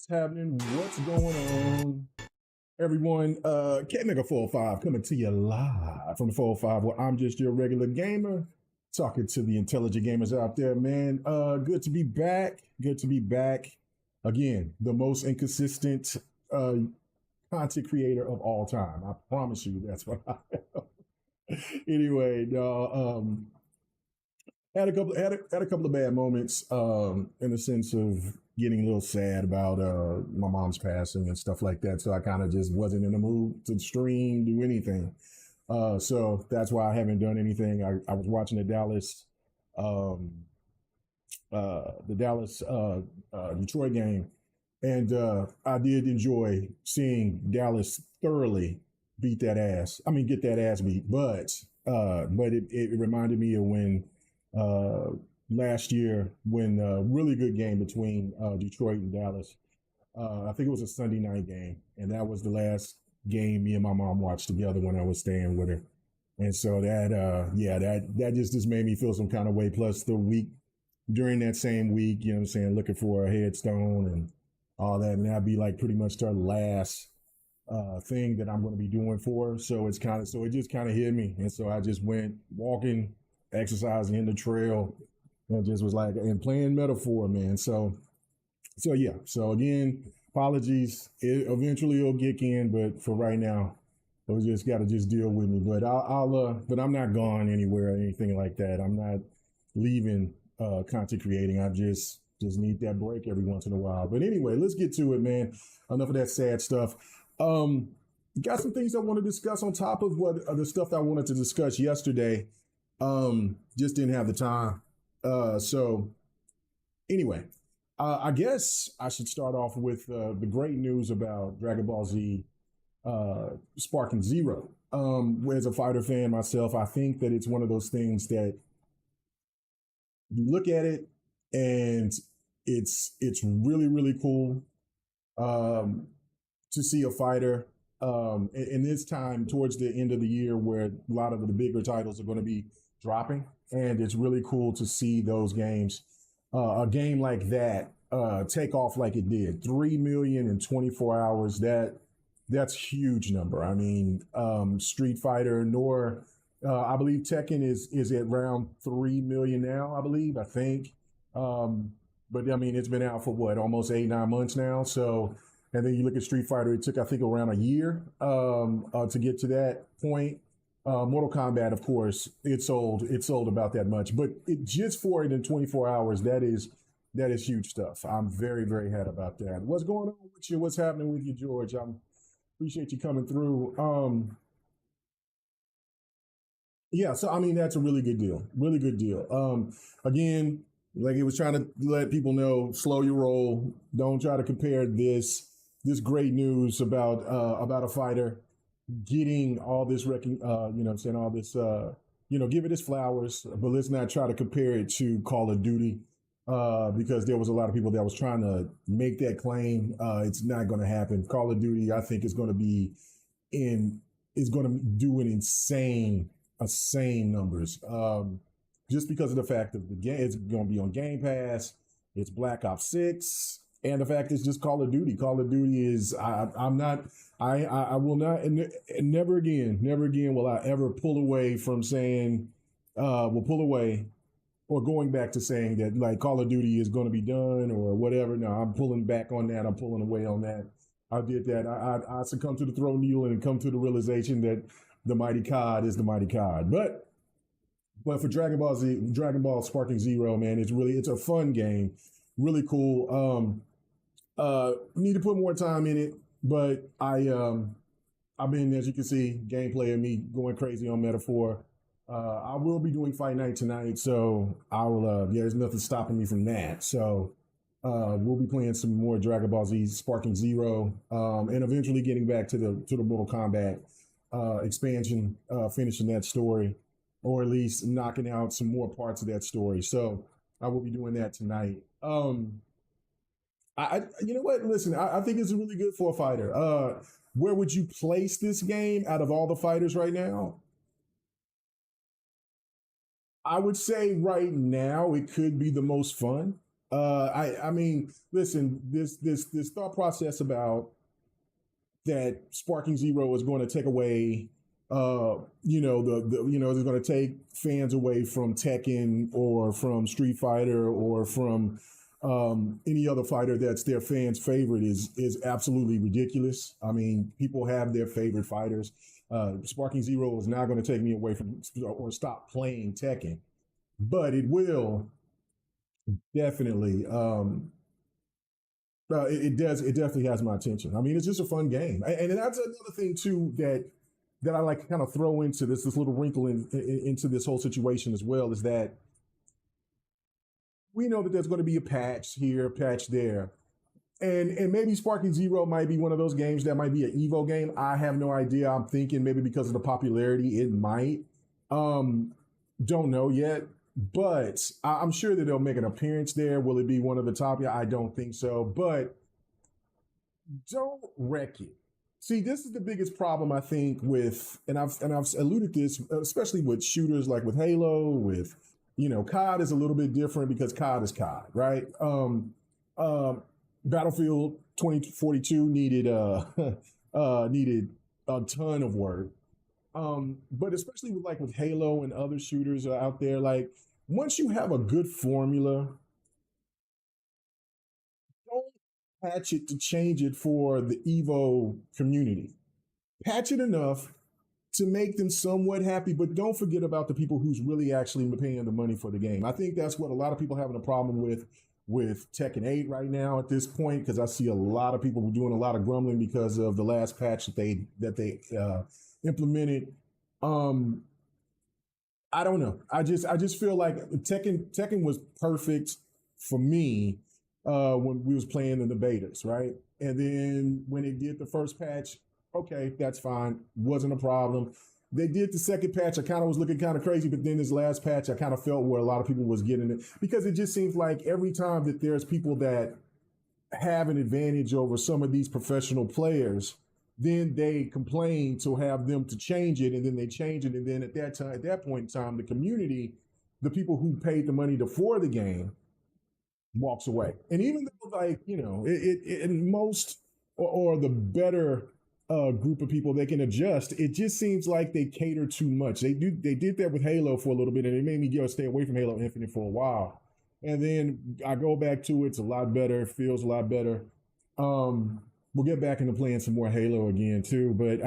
What's happening? What's going on? Everyone, K-Mega 405 coming to you live from the 405 where I'm just your regular gamer talking to the intelligent gamers out there, man. Good to be back. Good to be back. Again, the most inconsistent content creator of all time. I promise you that's what I am. Anyway, no, had a couple of bad moments in the sense of getting a little sad about my mom's passing and stuff like that. So I kind of just wasn't in the mood to stream, do anything. So that's why I haven't done anything. I was watching the Dallas Detroit game, and I did enjoy seeing Dallas thoroughly beat that ass. I mean, get that ass beat, but it reminded me of when last year when a really good game between Detroit and Dallas. I think it was a Sunday night game, and that was the last game me and my mom watched together when I was staying with her. And so that just made me feel some kind of way. Plus the week during that same week, you know what I'm saying, looking for a headstone and all that, and that'd be like pretty much our last thing that I'm going to be doing for her. So it just kind of hit me, and so I just went walking, exercising in the trail, and just was like, and playing metaphor, man. So yeah. So again, apologies. Eventually it'll kick in, but for right now, we just got to just deal with me. But but I'm not gone anywhere or anything like that. I'm not leaving content creating. I just need that break every once in a while. But anyway, let's get to it, man. Enough of that sad stuff. Got some things I want to discuss on top of what the stuff I wanted to discuss yesterday. Just didn't have the time. So anyway, I guess I should start off with the great news about Dragon Ball Z Sparking Zero. As a fighter fan myself, I think that it's one of those things that you look at it and it's really, really cool to see a fighter in this time towards the end of the year where a lot of the bigger titles are going to be dropping. And it's really cool to see those games, a game like that, take off like it did. 3 million in 24 hours. That's huge number. I mean, Street Fighter, I believe Tekken is at around 3 million now, I think. But I mean, it's been out for what, almost 8-9 months now. So, and then you look at Street Fighter, it took, I think, around a year to get to that point. Mortal Kombat, of course, it sold about that much, but just for it in 24 hours, that is huge stuff. I'm very, very happy about that. What's going on with you? What's happening with you, George? I appreciate you coming through. Yeah, so I mean, that's a really good deal. Really good deal. Again, like it was trying to let people know, slow your roll. Don't try to compare this great news about a fighter getting all this all this, give it its flowers, but let's not try to compare it to Call of Duty, because there was a lot of people that was trying to make that claim. It's not going to happen. Call of Duty, I think, is going to do an insane numbers, just because of the fact that the game, it's going to be on Game Pass. It's Black Ops 6. And the fact is just Call of Duty. Call of Duty is, I will not, and never again will I ever pull away from saying, or going back to saying that like Call of Duty is going to be done or whatever. No, I'm pulling back on that. I'm pulling away on that. I did that. I succumbed to the throne needle and come to the realization that the mighty COD is the mighty COD. But for Dragon Ball Sparking Zero, man, it's a fun game. Really cool. Need to put more time in it, but I've been, as you can see, gameplay of me going crazy on metaphor. I will be doing Fight Night tonight, so I will. There's nothing stopping me from that. So we'll be playing some more Dragon Ball Z Sparking Zero, and eventually getting back to the Mortal Kombat expansion, finishing that story, or at least knocking out some more parts of that story. So I will be doing that tonight. You know what? Listen, I think it's really good for a fighter. Where would you place this game out of all the fighters right now? I would say right now it could be the most fun. I mean, listen, this thought process about that Sparking Zero is going to take away, is going to take fans away from Tekken or from Street Fighter or from any other fighter that's their fans' favorite is absolutely ridiculous. I mean, people have their favorite fighters. Sparking Zero is not going to take me away from or stop playing Tekken, but it will definitely. It does. It definitely has my attention. I mean, it's just a fun game, and that's another thing too that I like to kind of throw into this little wrinkle into this whole situation as well is that we know that there's going to be a patch here, a patch there, and maybe Sparking Zero might be one of those games that might be an Evo game. I have no idea. I'm thinking maybe because of the popularity, it might. Don't know yet. But I'm sure that they'll make an appearance there. Will it be one of the top? Yeah, I don't think so. But don't wreck it. See, this is the biggest problem I think with, and I've alluded this, especially with shooters like with Halo, with COD is a little bit different because COD is COD, right? Battlefield 2042 needed needed a ton of work. But especially with Halo and other shooters out there, like once you have a good formula, don't patch it to change it for the Evo community. Patch it enough to make them somewhat happy, but don't forget about the people who's really actually paying the money for the game. I think that's what a lot of people having a problem with Tekken 8 right now at this point, because I see a lot of people doing a lot of grumbling because of the last patch that they implemented. I don't know. I just feel like Tekken was perfect for me when we was playing in the betas, right? And then when it did the first patch, okay, that's fine, wasn't a problem. They did the second patch. I kind of was looking kind of crazy, but then this last patch, I kind of felt where a lot of people was getting it because it just seems like every time that there's people that have an advantage over some of these professional players, then they complain to have them to change it, and then they change it, and then at that point in time, the community, the people who paid the money for the game, walks away. And even though, in most or the better group of people, they can adjust. It just seems like they cater too much. They did that with Halo for a little bit, and it made me stay away from Halo Infinite for a while. And then I go back to it. It's a lot better. It feels a lot better. We'll get back into playing some more Halo again too. But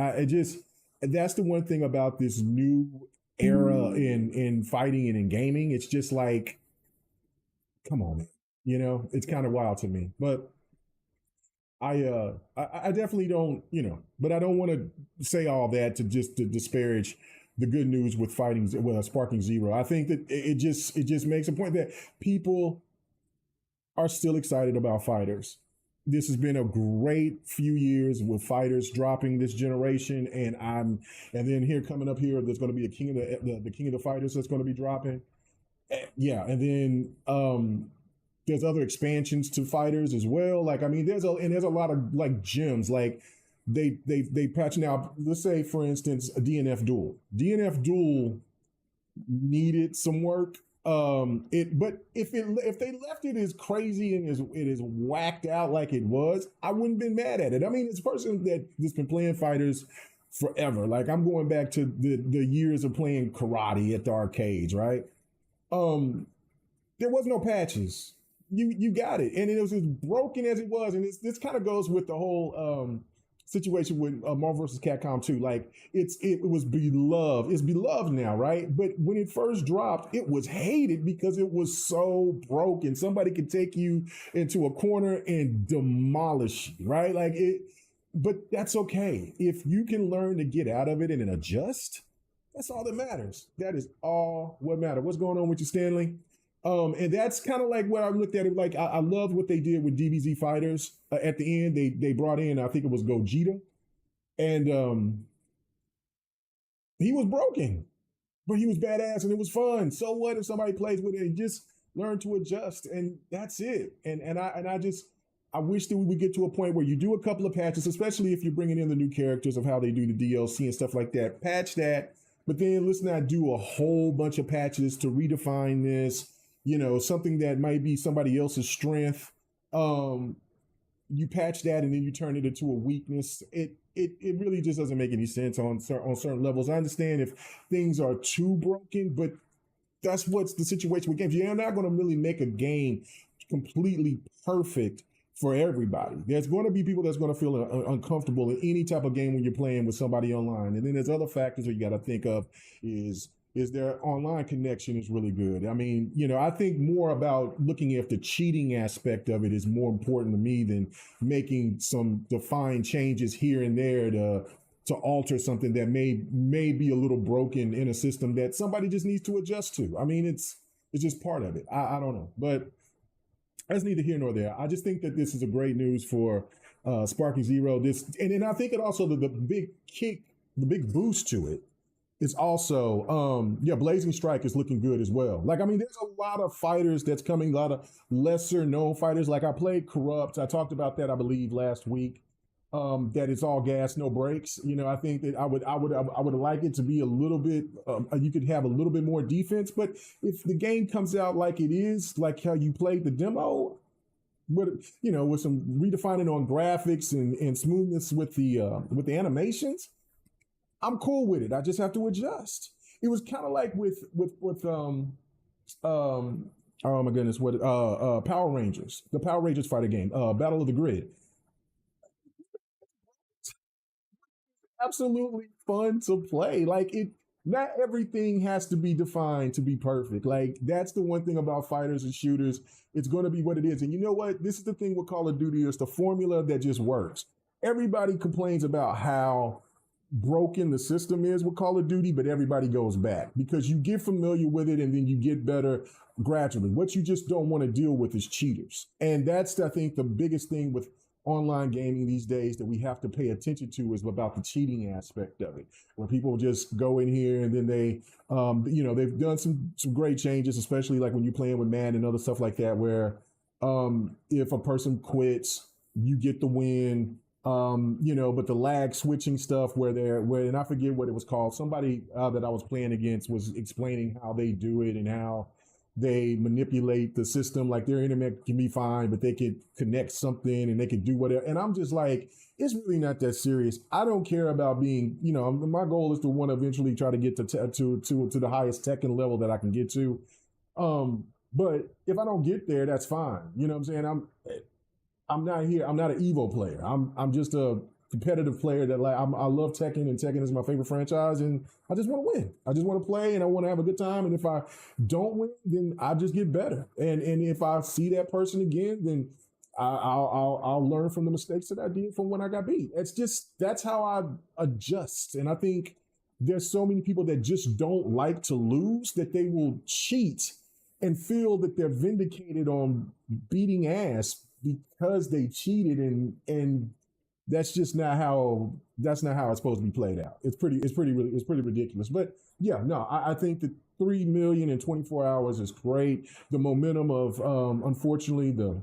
that's the one thing about this new era in fighting and in gaming. It's just like, come on, man. It's kind of wild to me. But I definitely don't, but I don't want to say all that to disparage the good news with Sparking Zero. I think that it just makes a point that people are still excited about fighters. This has been a great few years with fighters dropping this generation, and then here coming up here, there's going to be a King of the King of the Fighters that's going to be dropping. Yeah, and then there's other expansions to fighters as well. Like, I mean, there's a lot of like gems. Like they patch now. Let's say, for instance, a DNF Duel. DNF Duel needed some work. But if they left it as crazy and it is whacked out like it was, I wouldn't have been mad at it. I mean, it's a person that's been playing fighters forever. Like I'm going back to the years of playing karate at the arcades, right? There was no patches. You got it, and it was as broken as it was, and this kind of goes with the whole situation with Marvel vs. Capcom 2. Like it was beloved. It's beloved now, right? But when it first dropped, it was hated because it was so broken. Somebody could take you into a corner and demolish you, right? Like it. But that's okay if you can learn to get out of it and then adjust. That's all that matters. That is all what matters. What's going on with you, Stanley? And that's kind of like what I looked at it like. I love what they did with DBZ Fighters. At the end, they brought in, I think it was Gogeta, and he was broken, but he was badass and it was fun. So what if somebody plays with it and just learn to adjust, and that's it. And I wish that we would get to a point where you do a couple of patches, especially if you're bringing in the new characters of how they do the DLC and stuff like that. Patch that, but then let's not do a whole bunch of patches to redefine this. something that might be somebody else's strength. Um, you patch that and then you turn it into a weakness. It really just doesn't make any sense on certain levels. I understand if things are too broken, but that's what's the situation with games. You're not going to really make a game completely perfect for everybody. There's going to be people that's going to feel uncomfortable in any type of game when you're playing with somebody online. And then there's other factors that you got to think of is their online connection is really good. I mean, I think more about looking at the cheating aspect of it is more important to me than making some defined changes here and there to alter something that may be a little broken in a system that somebody just needs to adjust to. I mean, it's just part of it. I don't know, but that's neither here nor there. I just think that this is a great news for Sparking Zero. And I think it also the big kick, the big boost to it is also Blazing Strike is looking good as well. Like, I mean, there's a lot of fighters that's coming, a lot of lesser known fighters. Like I played Corrupt. I talked about that, I believe, last week. That it's all gas, no brakes. I think that I would like it to be a little bit. You could have a little bit more defense, but if the game comes out like it is, like how you played the demo, with some redefining on graphics and smoothness with the animations, I'm cool with it. I just have to adjust. It was kind of like with oh my goodness, Power Rangers, the Power Rangers fighter game, Battle of the Grid. Absolutely fun to play. Like not everything has to be defined to be perfect. Like that's the one thing about fighters and shooters. It's going to be what it is. And you know what? This is the thing with Call of Duty. It's the formula that just works. Everybody complains about how broken the system is with Call of Duty, but everybody goes back because you get familiar with it and then you get better gradually. What you just don't want to deal with is cheaters. And that's, I think, the biggest thing with online gaming these days that we have to pay attention to is about the cheating aspect of it, where people just go in here and then they've done some great changes, especially like when you're playing with Madden and other stuff like that, where if a person quits, you get the win. But the lag switching stuff and I forget what it was called. Somebody that I was playing against was explaining how they do it and how they manipulate the system. Like their internet can be fine, but they could connect something and they could do whatever. And I'm just like, it's really not that serious. I don't care about being, my goal is to want to eventually try to get to the highest Tekken level that I can get to. But if I don't get there, that's fine. You know what I'm saying? I'm not here. I'm not an Evo player. I'm just a competitive player that I love Tekken, and Tekken is my favorite franchise, and I just want to win. I just want to play, and I want to have a good time. And if I don't win, then I just get better. And if I see that person again, then I'll learn from the mistakes that I did from when I got beat. That's how I adjust. And I think there's so many people that just don't like to lose that they will cheat and feel that they're vindicated on beating ass because they cheated, and that's just not how it's supposed to be played out. It's pretty ridiculous. But yeah, no, I think that 3 million in 24 hours is great. The momentum of unfortunately the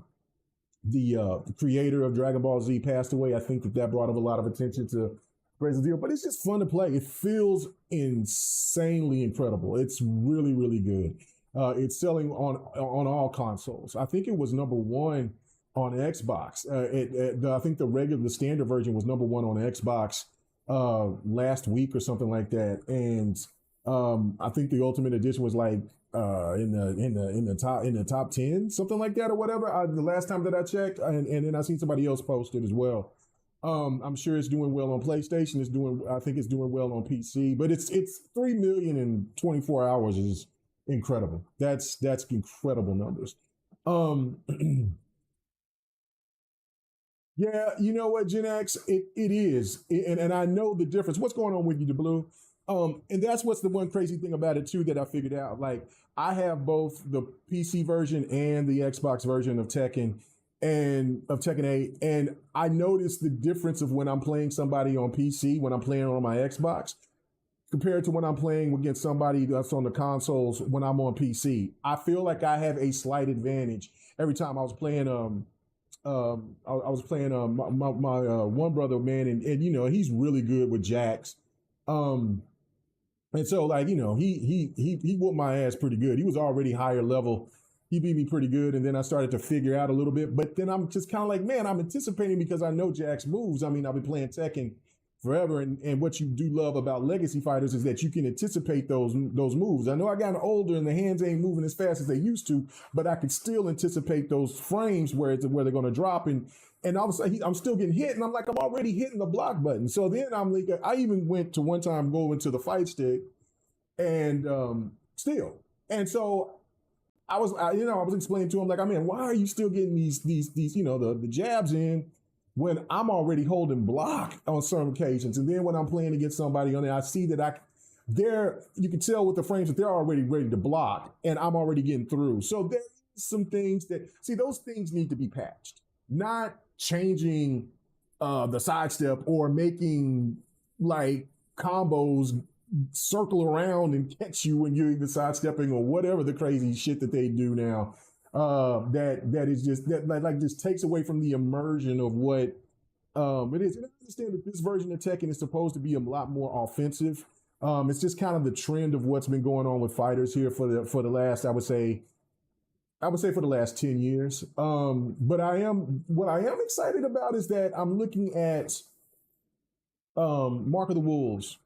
creator of Dragon Ball Z passed away. I think that brought up a lot of attention to Brazen Deal, but it's just fun to play. It feels insanely incredible. It's really, really good. It's selling on all consoles. I think it was number one on Xbox. I think the standard version was number one on Xbox last week or something like that, and I think the Ultimate Edition was like in the top 10, something like that or whatever. The last time that I checked, and then I seen somebody else post it as well. I'm sure it's doing well on PlayStation. I think it's doing well on PC, but it's 3 million in 24 hours is incredible. That's incredible numbers. Yeah, you know what, Gen X, it is. And I know the difference. What's going on with you, DeBlue? And that's what's the one crazy thing about it too that I figured out. Like I have both the PC version and the Xbox version of Tekken 8. And I noticed the difference of when I'm playing somebody on PC, when I'm playing on my Xbox, compared to when I'm playing against somebody that's on the consoles when I'm on PC. I feel like I have a slight advantage every time. I was playing my one brother, man, and he's really good with jacks. And so like, he whooped my ass pretty good. He was already higher level He beat me pretty good, and then I started to figure out a little bit. But then I'm just kind of like, man, I'm anticipating because I know Jack's moves. I mean, I've been playing Tekken forever, and what you do love about legacy fighters is that you can anticipate those moves. I know I got older and the hands ain't moving as fast as they used to, but I can still anticipate those frames where they're going to drop, and all of a sudden I'm still getting hit, and I'm like, I'm already hitting the block button. So then I'm like, I even went to one time go into the fight stick, and still, and so. I was explaining to him like, I mean, why are you still getting these the jabs in when I'm already holding block on certain occasions, and then when I'm playing against somebody on there, I see that you can tell with the frames that they're already ready to block, and I'm already getting through. So there's some things those things need to be patched, not changing the sidestep or making like combos circle around and catch you when you're even sidestepping or whatever the crazy shit that they do now. That is just that just takes away from the immersion of what it is. And I understand that this version of Tekken is supposed to be a lot more offensive. It's just kind of the trend of what's been going on with fighters here for the last, I would say for the last 10 years. But what I am excited about is that I'm looking at Mark of the Wolves,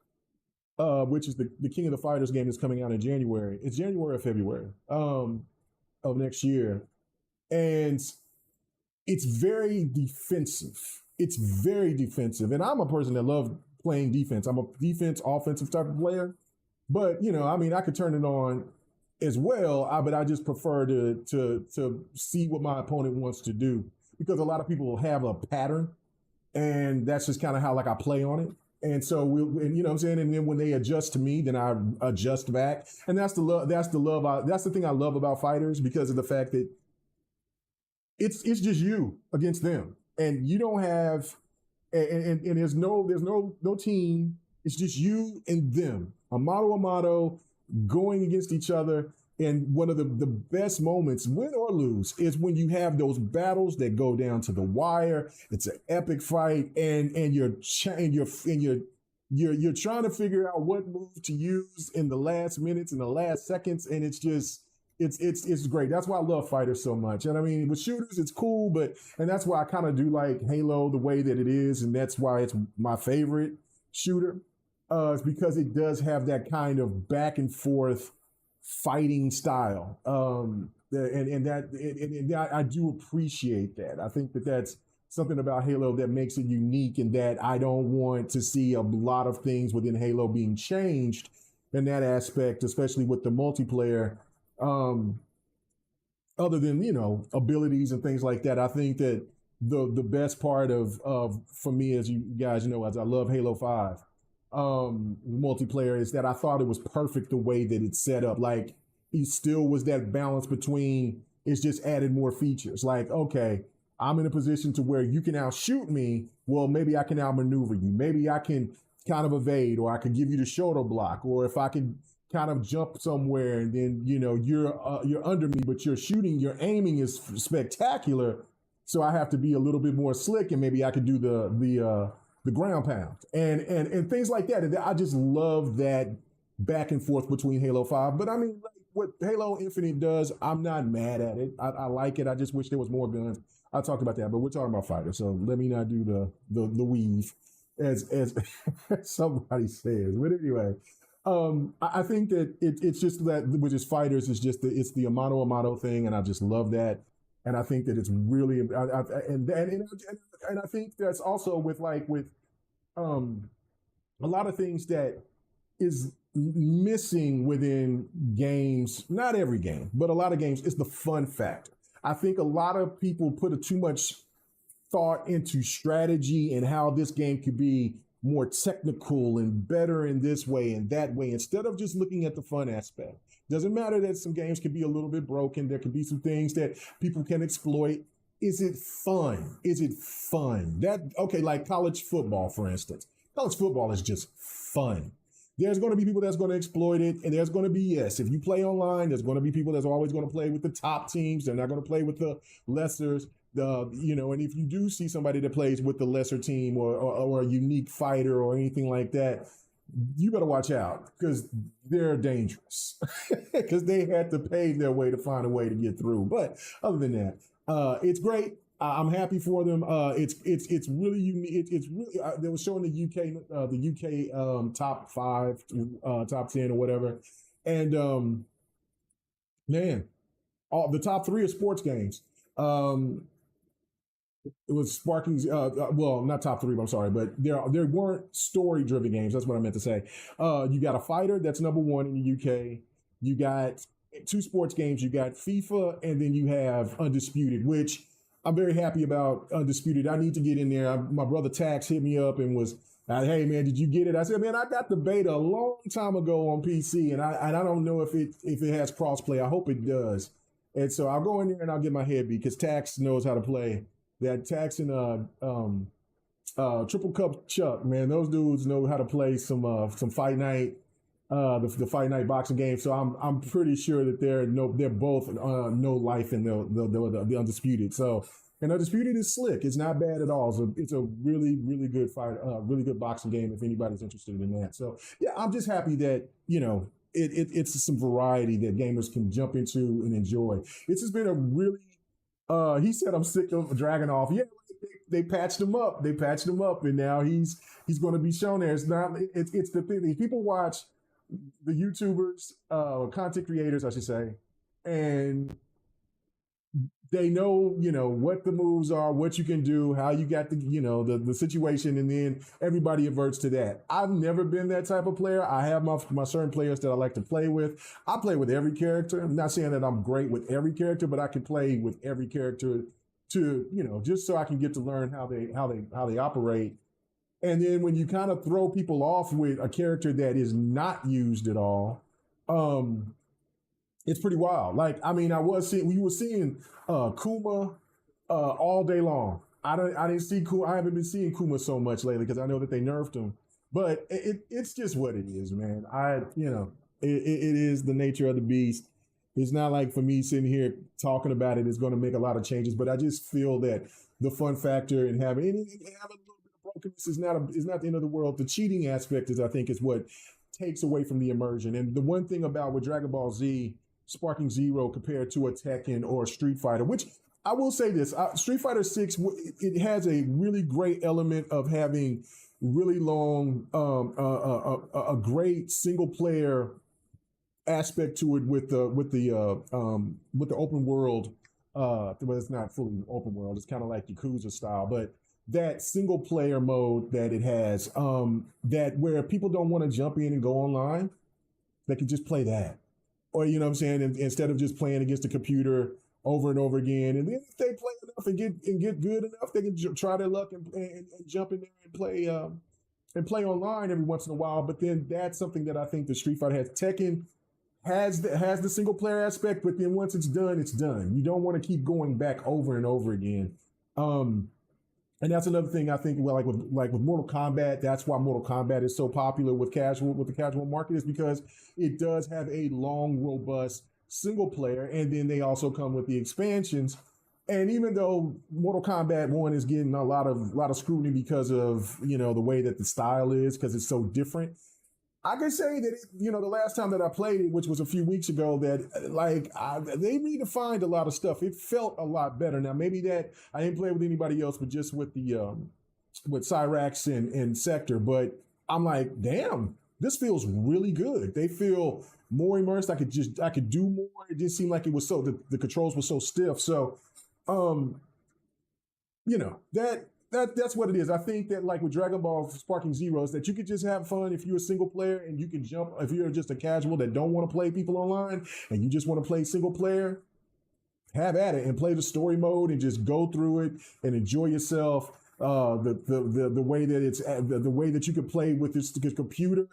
which is the King of the Fighters game that's coming out in January. It's January or February of next year. And it's very defensive. It's very defensive. And I'm a person that loves playing defense. I'm a defense, offensive type of player. But, I mean, I could turn it on as well, but I just prefer to see what my opponent wants to do, because a lot of people have a pattern, and that's just kind of how I play on it. And so and you know what I'm saying? And then when they adjust to me, then I adjust back. And that's the thing I love about fighters, because of the fact that it's just you against them. And you don't have and there's no team. It's just you and them. A mano going against each other. And one of the best moments, win or lose, is when you have those battles that go down to the wire. It's an epic fight, and you're trying to figure out what move to use in the last minutes, in the last seconds, and it's great. That's why I love fighters so much. And I mean, with shooters, it's cool, and that's why I kind of do like Halo the way that it is, and that's why it's my favorite shooter. It's because it does have that kind of back and forth fighting style, and I do appreciate that. I think that that's something about Halo that makes it unique, and that I don't want to see a lot of things within Halo being changed in that aspect, especially with the multiplayer. Other than abilities and things like that, I think that the best part of for me, as you guys know, as I love Halo 5. Multiplayer, is that I thought it was perfect the way that it's set up. Like, it still was that balance between, it's just added more features. Like, okay, I'm in a position to where you can outshoot me. Well, maybe I can outmaneuver you. Maybe I can kind of evade, or I can give you the shoulder block, or if I can kind of jump somewhere and then you're under me, but your aiming is spectacular. So I have to be a little bit more slick, and maybe I could do the ground pound and things like that. And I just love that back and forth between Halo 5. But I mean, like, what Halo Infinite does, I'm not mad at it. I like it. I just wish there was more guns. I talked about that, but we're talking about fighters, so let me not do the weave as somebody says. But anyway, I think that it's just that with just fighters, it's the Amano thing, and I just love that. And I think that it's really, and I think that's also with a lot of things that is missing within games. Not every game, but a lot of games, is the fun factor. I think a lot of people put too much thought into strategy and how this game could be more technical and better in this way and that way, instead of just looking at the fun aspect. Doesn't matter that some games can be a little bit broken. There can be some things that people can exploit. Is it fun? Is it fun? Like college football, for instance. College football is just fun. There's going to be people that's going to exploit it, and there's going to be, yes, if you play online, there's going to be people that's always going to play with the top teams. They're not going to play with the lessers. And if you do see somebody that plays with the lesser team or a unique fighter or anything like that, you better watch out because they're dangerous because they had to pave their way to find a way to get through. But other than that, it's great. I'm happy for them. It's really unique. It's really they were showing the UK top 5, top 10 or whatever, and man, all the top 3 are sports games. It was sparking. Well, not top 3, but I'm sorry, but there weren't story driven games. That's what I meant to say. You got a fighter that's number 1 in the UK. You got 2 sports games. You got FIFA, and then you have Undisputed, which I'm very happy about. Undisputed. I need to get in there. My brother Tax hit me up and was, "Hey man, did you get it?" I said, "Man, I got the beta a long time ago on PC, and I don't know if it has crossplay. I hope it does." And so I'll go in there and I'll get my head beat because Tax knows how to play. That Tax and Triple Cup Chuck, man, those dudes know how to play some Fight Night, the Fight Night boxing game. So I'm pretty sure that they're both no life in the Undisputed. So, and Undisputed is slick. It's not bad at all. So it's a really really good fight, really good boxing game. If anybody's interested in that, so yeah, I'm just happy that it's some variety that gamers can jump into and enjoy. It's just been a really he said, "I'm sick of Dragunov." Yeah, they patched him up. They patched him up, and now he's going to be shown there. It's not. It's the thing. People watch the YouTubers, content creators, I should say, and they know, what the moves are, what you can do, how you got the situation, and then everybody averts to that. I've never been that type of player. I have my certain players that I like to play with. I play with every character. I'm not saying that I'm great with every character, but I can play with every character to, just so I can get to learn how they operate. And then when you kind of throw people off with a character that is not used at all, it's pretty wild. Like, I mean, we were seeing Kuma all day long. I didn't see Kuma. I haven't been seeing Kuma so much lately because I know that they nerfed him. But it's just what it is, man. It is the nature of the beast. It's not like for me sitting here talking about it is going to make a lot of changes, but I just feel that the fun factor and having a little bit of brokenness is not the end of the world. The cheating aspect I think is what takes away from the immersion. And the one thing about with Dragon Ball Z, Sparking Zero compared to a Tekken or a Street Fighter, which I will say this, Street Fighter 6, it has a really great element of having really long, a great single player aspect to it with the open world. Well, it's not fully open world. It's kind of like Yakuza style, but that single player mode that it has, that where people don't want to jump in and go online, they can just play that. Or, you know what I'm saying? And instead of just playing against the computer over and over again. And then if they play enough and get good enough, they can try their luck and jump in there and play online every once in a while. But then that's something that I think the Street Fighter has. Tekken has the single player aspect, but then once it's done, it's done. You don't want to keep going back over and over again. And that's another thing I think. Well, like with Mortal Kombat, that's why Mortal Kombat is so popular with the casual market, is because it does have a long, robust single player, and then they also come with the expansions. And even though Mortal Kombat 1 is getting a lot of scrutiny because of the way that the style is, because it's so different, I can say that the last time that I played it, which was a few weeks ago, that they redefined a lot of stuff. It felt a lot better. Now maybe that I didn't play with anybody else, but just with the with Cyrax and Sector. But I'm like, damn, this feels really good. They feel more immersed. I could do more. It didn't seem like it was so the controls were so stiff. So that's what it is. I think that like with Dragon Ball Sparking Zeros, that you could just have fun if you're a single player and you can jump. If you're just a casual that don't want to play people online and you just want to play single player, have at it and play the story mode and just go through it and enjoy yourself. The way that it's the way that you can play with this computer,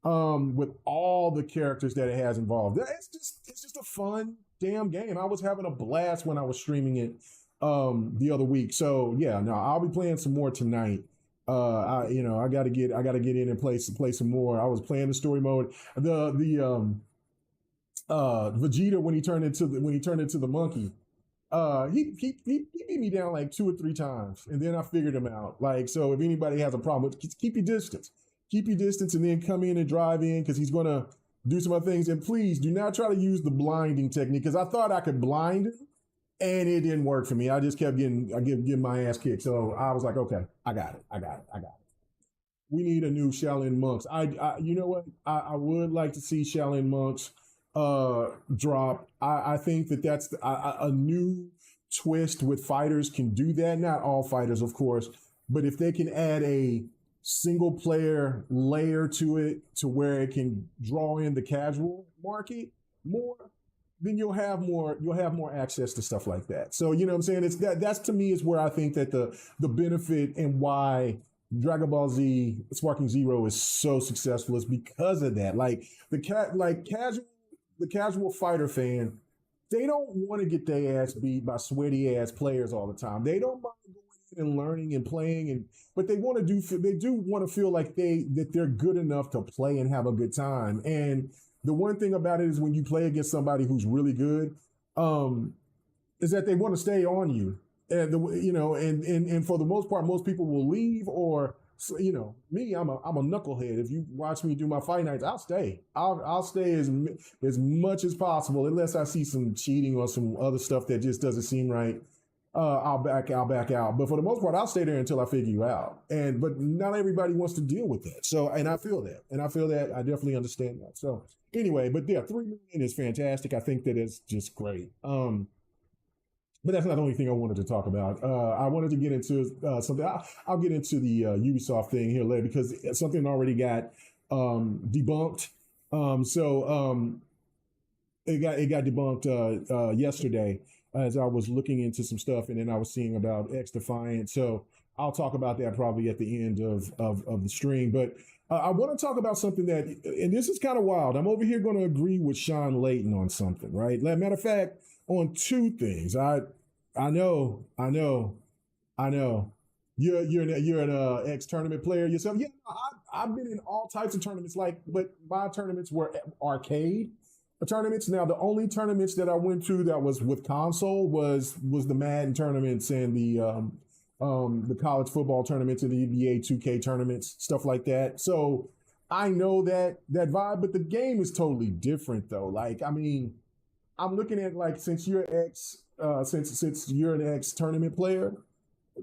with all the characters that it has involved. It's just a fun damn game. I was having a blast when I was streaming it the other week. So yeah, no, I'll be playing some more tonight. I gotta get in and play some more. I was playing the story mode. The Vegeta when he turned into the monkey, he beat me down like 2 or 3 times, and then I figured him out. Like, so if anybody has a problem, keep your distance. keep your distance and then come in and drive in because he's going to do some other things. And please do not try to use the blinding technique because I thought I could blind him and it didn't work for me. I just kept getting my ass kicked. So I was like, okay, I got it. We need a new Shaolin Monks. You know what? I would like to see Shaolin Monks drop. I think that's a new twist with fighters can do that. Not all fighters, of course, but if they can add a single player layer to it to where it can draw in the casual market more, then you'll have more access to stuff like that. So you know what I'm saying? It's that's to me is where I think that the benefit and why Dragon Ball Z Sparking Zero is so successful is because of that. Like the casual fighter fan, they don't want to get their ass beat by sweaty ass players all the time. They don't mind going in and learning and playing, but they do want to feel like they're good enough to play and have a good time. And the one thing about it is when you play against somebody who's really good, is that they want to stay on you. And and for the most part, most people will leave or me, I'm a knucklehead. If you watch me do my fight nights, I'll stay. I'll stay as much as possible, unless I see some cheating or some other stuff that just doesn't seem right. I'll back out. But for the most part, I'll stay there until I figure you out. But not everybody wants to deal with that. So, and I feel that. I definitely understand that. So anyway, but yeah, 3 million is fantastic. I think that it's just great. But that's not the only thing I wanted to talk about. I wanted to get into something. I'll get into the Ubisoft thing here later because something already got debunked. It got debunked yesterday as I was looking into some stuff, and then I was seeing about XDefiant. So I'll talk about that probably at the end of the stream. But I want to talk about something that, and this is kind of wild. I'm over here going to agree with Sean Layton on something, right? Matter of fact, on two things. I know. You're an ex-tournament player yourself. Yeah, I've been in all types of tournaments, but my tournaments were arcade tournaments. Now, the only tournaments that I went to that was with console was the Madden tournaments and the college football tournaments and the NBA 2K tournaments, stuff like that. So I know that vibe, but the game is totally different though. Like, I mean, I'm looking at since you're an ex tournament player,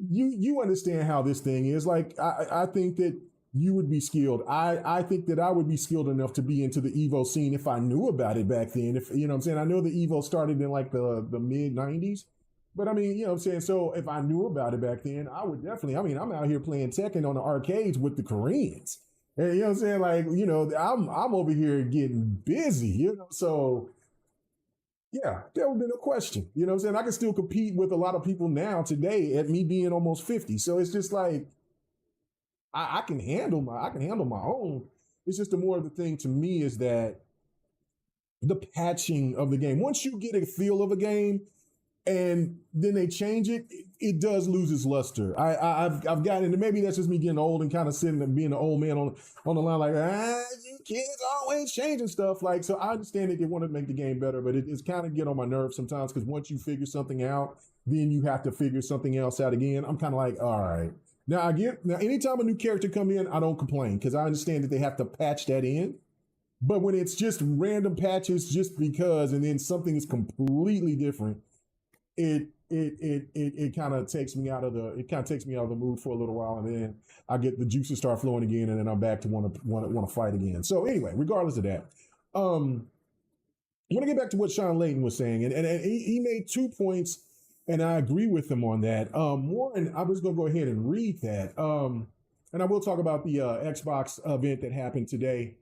you understand how this thing is. Like, I think that you would be skilled. I think that I would be skilled enough to be into the Evo scene if I knew about it back then. If you know what I'm saying, I know the Evo started in the mid 90s, but I mean, you know what I'm saying. So if I knew about it back then, I would definitely. I mean, I'm out here playing Tekken on the arcades with the Koreans. And, you know what I'm saying? I'm over here getting busy. So. Yeah, there would be no question. You know what I'm saying? I can still compete with a lot of people now today at me being almost 50. So it's just like I can handle my own. It's just the more of the thing to me is that the patching of the game. Once you get a feel of a game and then they change it, it does lose its luster. I've gotten, and maybe that's just me getting old and kind of sitting and being an old man on the line like, you kids always changing stuff. Like, so I understand that they want to make the game better, but it's kind of get on my nerves sometimes because once you figure something out, then you have to figure something else out again. I'm kind of like, all right. Now anytime a new character come in, I don't complain because I understand that they have to patch that in. But when it's just random patches just because, and then something is completely different, it kind of takes me out of the mood for a little while, and then I get the juices start flowing again, and then I'm back to want to fight again. So anyway, regardless of that, I want to get back to what Sean Layton was saying, and he made 2 points, and I agree with him on that. One, I was going to go ahead and read that, and I will talk about the Xbox event that happened today.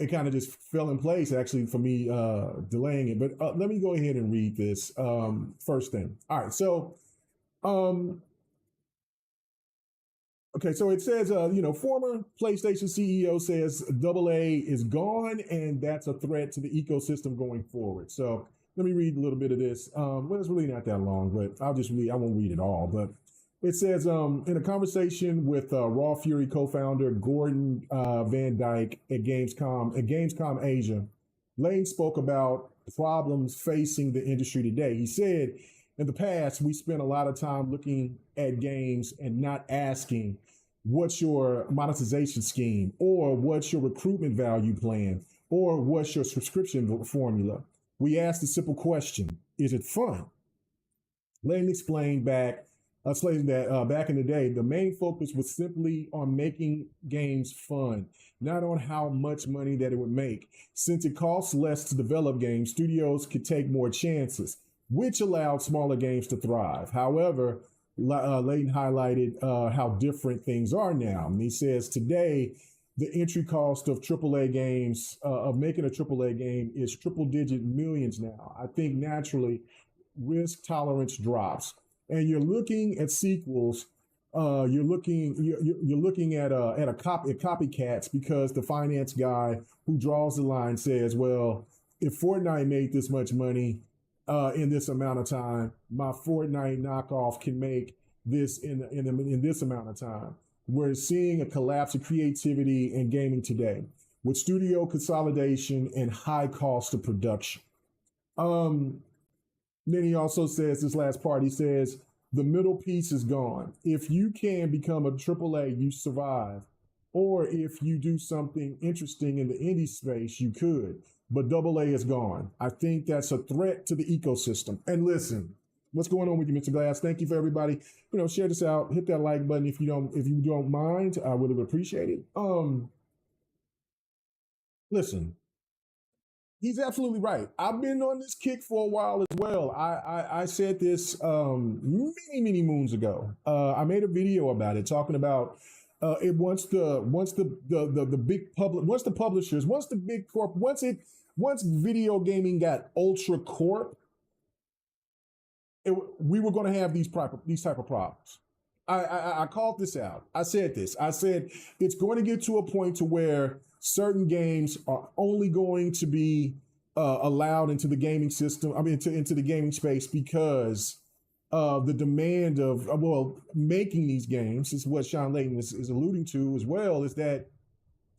It kind of just fell in place, actually, for me delaying it. But let me go ahead and read this first thing. All right, so, okay, so it says, former PlayStation CEO says AA is gone, and that's a threat to the ecosystem going forward. So let me read a little bit of this. Well, it's really not that long, but I won't read it all. But it says, in a conversation with Raw Fury co-founder Gordon Van Dyke at Gamescom Asia, Lane spoke about problems facing the industry today. He said, in the past, we spent a lot of time looking at games and not asking, what's your monetization scheme, or what's your recruitment value plan, or what's your subscription formula. We ask the simple question, is it fun? Layton explained back in the day, the main focus was simply on making games fun, not on how much money that it would make. Since it costs less to develop games, studios could take more chances, which allowed smaller games to thrive. However, Layton highlighted how different things are now. And he says today, the entry cost of AAA games, of making a AAA game, is triple digit millions now. I think naturally risk tolerance drops, and you're looking at sequels. You're looking at copycats, because the finance guy who draws the line says, "Well, if Fortnite made this much money in this amount of time, my Fortnite knockoff can make this in this amount of time." We're seeing a collapse of creativity in gaming today, with studio consolidation and high cost of production. Then he also says, this last part, he says, the middle piece is gone. If you can become a AAA, you survive. Or if you do something interesting in the indie space, you could. But AA is gone. I think that's a threat to the ecosystem. And listen, what's going on with you, Mr. Glass? Thank you for everybody. Share this out. Hit that like button if you don't mind. I would have appreciated. Listen. He's absolutely right. I've been on this kick for a while as well. I said this many moons ago. I made a video about it, talking about it once the big once the big corp, once video gaming got ultra corp, we were going to have these type of problems. I called this out. I said this. I said it's going to get to a point to where certain games are only going to be allowed into the gaming system. I mean, into the gaming space, because the demand of making these games is what Sean Layton is alluding to as well. Is that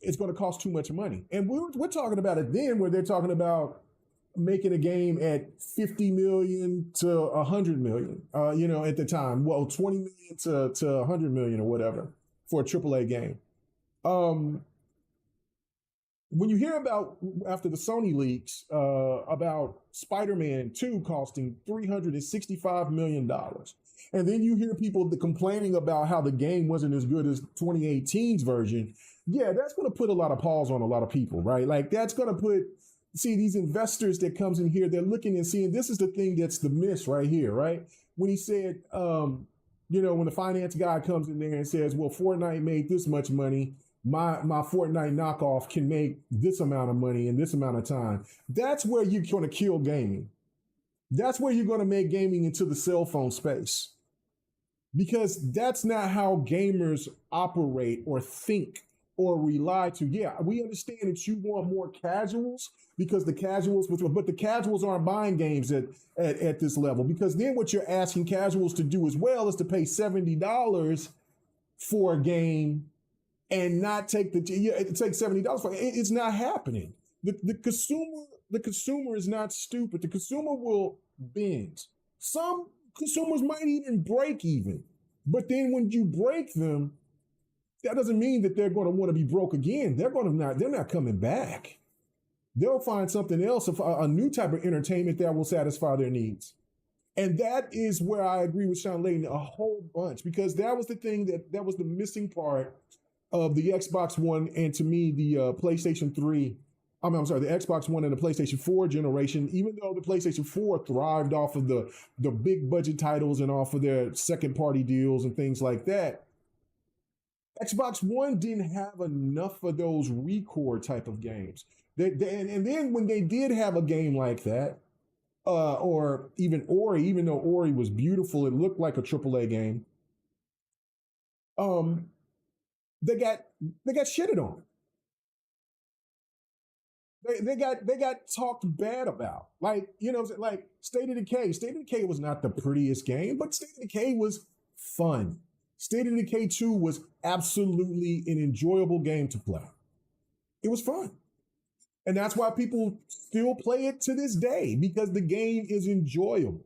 it's going to cost too much money, and we're talking about it then, where they're talking about making a game at 50 million to 100 million, at the time, 20 million to 100 million or whatever for a AAA game. When you hear about, after the Sony leaks, about Spider-Man 2 costing $365 million, and then you hear people complaining about how the game wasn't as good as 2018's version, yeah, that's going to put a lot of pause on a lot of people, right? Like, that's going to see, these investors that comes in here, they're looking and seeing, this is the thing that's the miss right here, right? When he said, when the finance guy comes in there and says, well, Fortnite made this much money, my Fortnite knockoff can make this amount of money in this amount of time. That's where you're going to kill gaming. That's where you're going to make gaming into the cell phone space, because that's not how gamers operate or think or rely to. Yeah, we understand that you want more casuals, because the casuals, but the casuals aren't buying games at this level, because then what you're asking casuals to do as well is to pay $70 for a game and not take take $70 for it. It's not happening. The consumer is not stupid. The consumer will bend. Some consumers might even break even, but then when you break them, that doesn't mean that they're going to want to be broke again. They're not coming back. They'll find something else, a new type of entertainment that will satisfy their needs. And that is where I agree with Sean Layton a whole bunch, because that was the thing that was the missing part of the Xbox One, and to me, the PlayStation 3. I'm sorry, the Xbox One and the PlayStation 4 generation. Even though the PlayStation 4 thrived off of the big budget titles and off of their second party deals and things like that, Xbox One didn't have enough of those record type of games. And then when they did have a game like that, or even Ori, even though Ori was beautiful, it looked like a AAA game. They got shitted on. They got talked bad about. Like, like State of Decay. State of Decay was not the prettiest game, but State of Decay was fun. State of Decay 2 was absolutely an enjoyable game to play. It was fun. And that's why people still play it to this day, because the game is enjoyable.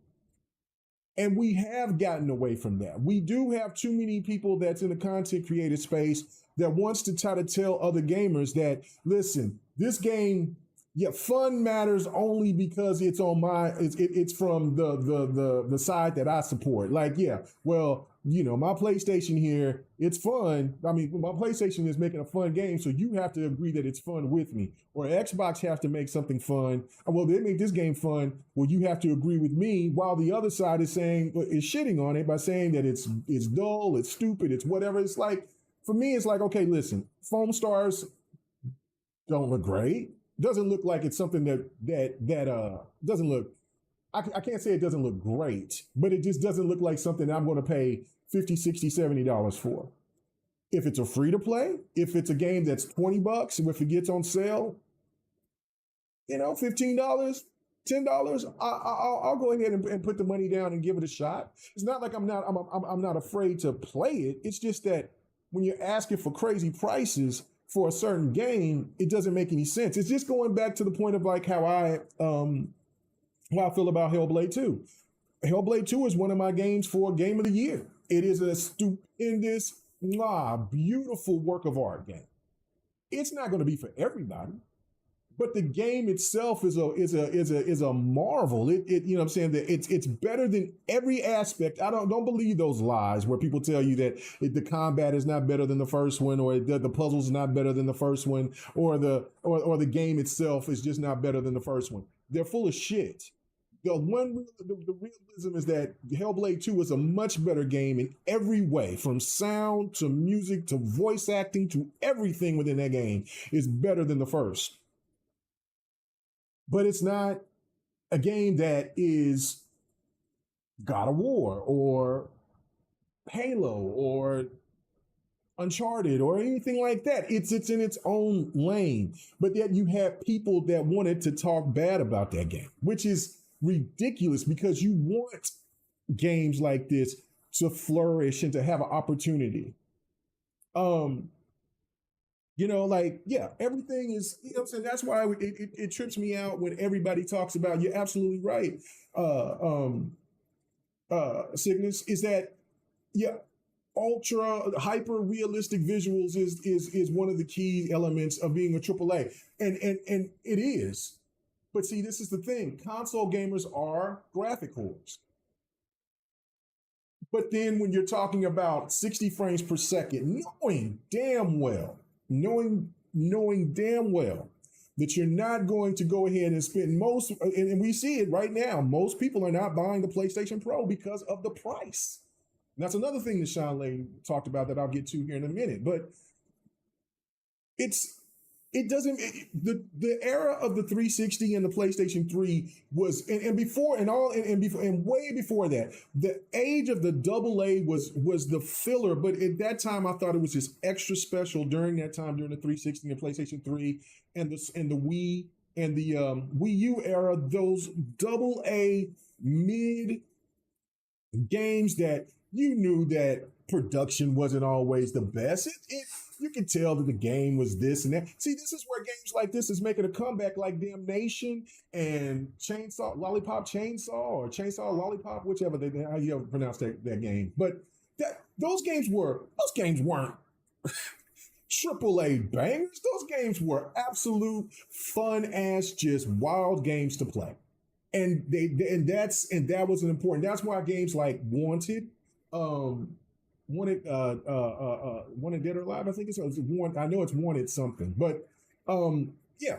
And we have gotten away from that. We do have too many people that's in the content creator space that wants to try to tell other gamers that, listen, this game, yeah, fun matters only because it's on it's from the side that I support. Like, yeah, well, my PlayStation here, it's fun. I mean, my PlayStation is making a fun game, so you have to agree that it's fun with me. Or Xbox have to make something fun. Well, they make this game fun. Well, you have to agree with me. While the other side is shitting on it by saying that it's dull, it's stupid, it's whatever. It's like, for me, it's like, okay, listen, foam stars don't look great. Doesn't look like it's something that doesn't look. I can't say it doesn't look great, but it just doesn't look like something I'm going to pay $50, $60, $70 for. If it's a free to play, if it's a game that's $20, and if it gets on sale, $15, $10, I'll go ahead and put the money down and give it a shot. It's not like I'm not afraid to play it. It's just that when you're asking for crazy prices for a certain game, it doesn't make any sense. It's just going back to the point of like how I feel about Hellblade 2. Hellblade 2 is one of my games for Game of the Year. It is a stupendous, beautiful work of art game. It's not going to be for everybody, but the game itself is a marvel. What I'm saying, that it's better than every aspect. I don't believe those lies where people tell you that the combat is not better than the first one, or the puzzles not better than the first one, or the game itself is just not better than the first one. They're full of shit. The realism is that Hellblade 2 is a much better game in every way, from sound to music to voice acting to everything within that game is better than the first. But it's not a game that is God of War or Halo or Uncharted or anything like that. It's in its own lane. But yet you have people that wanted to talk bad about that game, which is ridiculous, because you want games like this to flourish and to have an opportunity. Everything is, I'm saying, that's why it trips me out when everybody talks about, you're absolutely right, Cygnus, is that, ultra hyper realistic visuals is one of the key elements of being a AAA. And it is. But see, this is the thing. Console gamers are graphic whores. But then when you're talking about 60 frames per second, knowing damn well that you're not going to go ahead and spend and we see it right now, most people are not buying the PlayStation Pro because of the price. And that's another thing that Sean Lane talked about that I'll get to here in a minute. But the era of the 360 and the PlayStation 3 was, and way before that, the age of the AA was the filler. But at that time, I thought it was just extra special during that time, during the 360 and PlayStation 3 and the Wii and the Wii U era, those AA mid games that you knew that production wasn't always the best. You can tell that the game was this and that. See, this is where games like this is making a comeback, like Damnation and Lollipop Chainsaw, or Chainsaw Lollipop, whichever how you ever pronounce that game. But those games weren't AAA bangers. Those games were absolute fun ass, just wild games to play. And that was an important. That's why games like Wanted Dead or Alive, I think it's one. I know it's Wanted something, but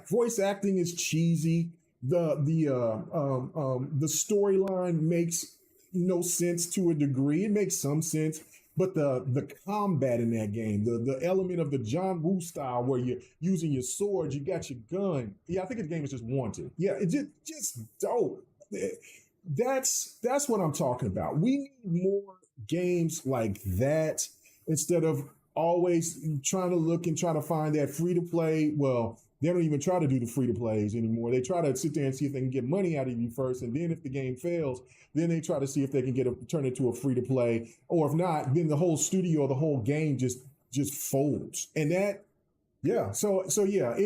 voice acting is cheesy. The storyline makes no sense to a degree. It makes some sense, but the combat in that game, the element of the John Woo style where you're using your sword, you got your gun. Yeah, I think the game is just Wanted. Yeah, it's just dope. That's what I'm talking about. We need more games like that instead of always trying to look and try to find that free to play. Well, they don't even try to do the free to plays anymore. They try to sit there and see if they can get money out of you first, and then if the game fails, then they try to see if they can turn it to a free to play, or if not, then the whole studio or the whole game just folds. And that, yeah. So yeah,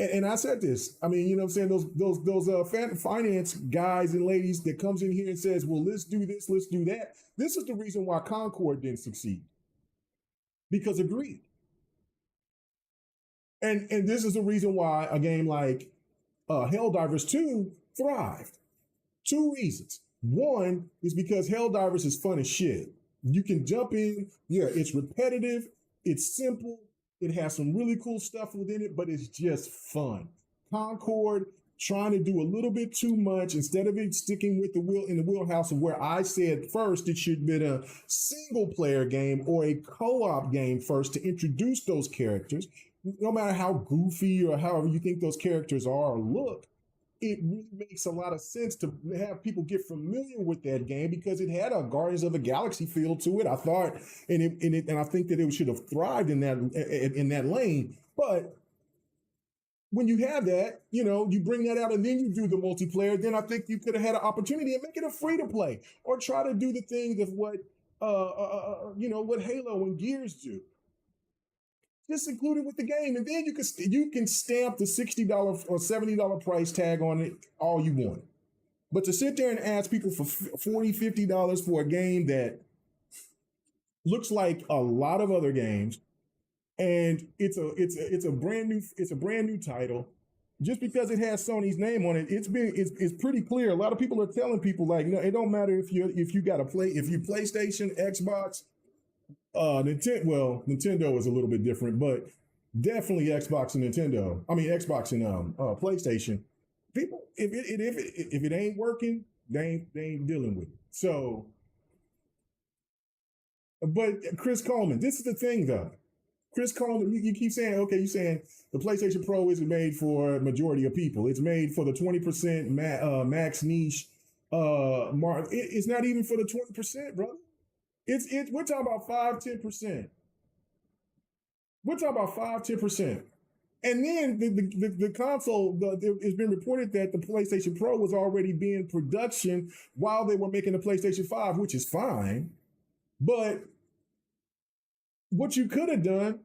And I said this. I mean, you know what I'm saying? Those finance guys and ladies that comes in here and says, well, let's do this, let's do that. This is the reason why Concord didn't succeed. Because of greed. And this is the reason why a game like Helldivers 2 thrived. Two reasons. One is because Helldivers is fun as shit. You can jump in. Yeah, it's repetitive. It's simple. It has some really cool stuff within it, but it's just fun. Concord trying to do a little bit too much instead of it sticking with the wheelhouse of where I said first it should be a single player game or a co-op game first to introduce those characters. No matter how goofy or however you think those characters are or look, it really makes a lot of sense to have people get familiar with that game because it had a Guardians of the Galaxy feel to it. I thought, and I think that it should have thrived in that lane. But when you have that, you know, you bring that out and then you do the multiplayer, then I think you could have had an opportunity and make it a free to play or try to do the things of what what Halo and Gears do. Just include it with the game, and then you can stamp the $60 or $70 price tag on it all you want. But to sit there and ask people for $40, $50 for a game that looks like a lot of other games, and it's a brand new title, just because it has Sony's name on it, it's pretty clear. A lot of people are telling people like, no, it don't matter if you PlayStation, Xbox. Nintendo is a little bit different, but definitely Xbox and Nintendo. I mean, Xbox and PlayStation. People, if it ain't working, they ain't dealing with it. So, but Chris Coleman, this is the thing though. Chris Coleman, you keep saying, okay, you're saying the PlayStation Pro isn't made for a majority of people. It's made for the 20% max niche. It's not even for the 20%, brother. We're talking about 5-10%. We're talking about 5-10%. And then the console, it's been reported that the PlayStation Pro was already being production while they were making the PlayStation 5, which is fine. But what you could have done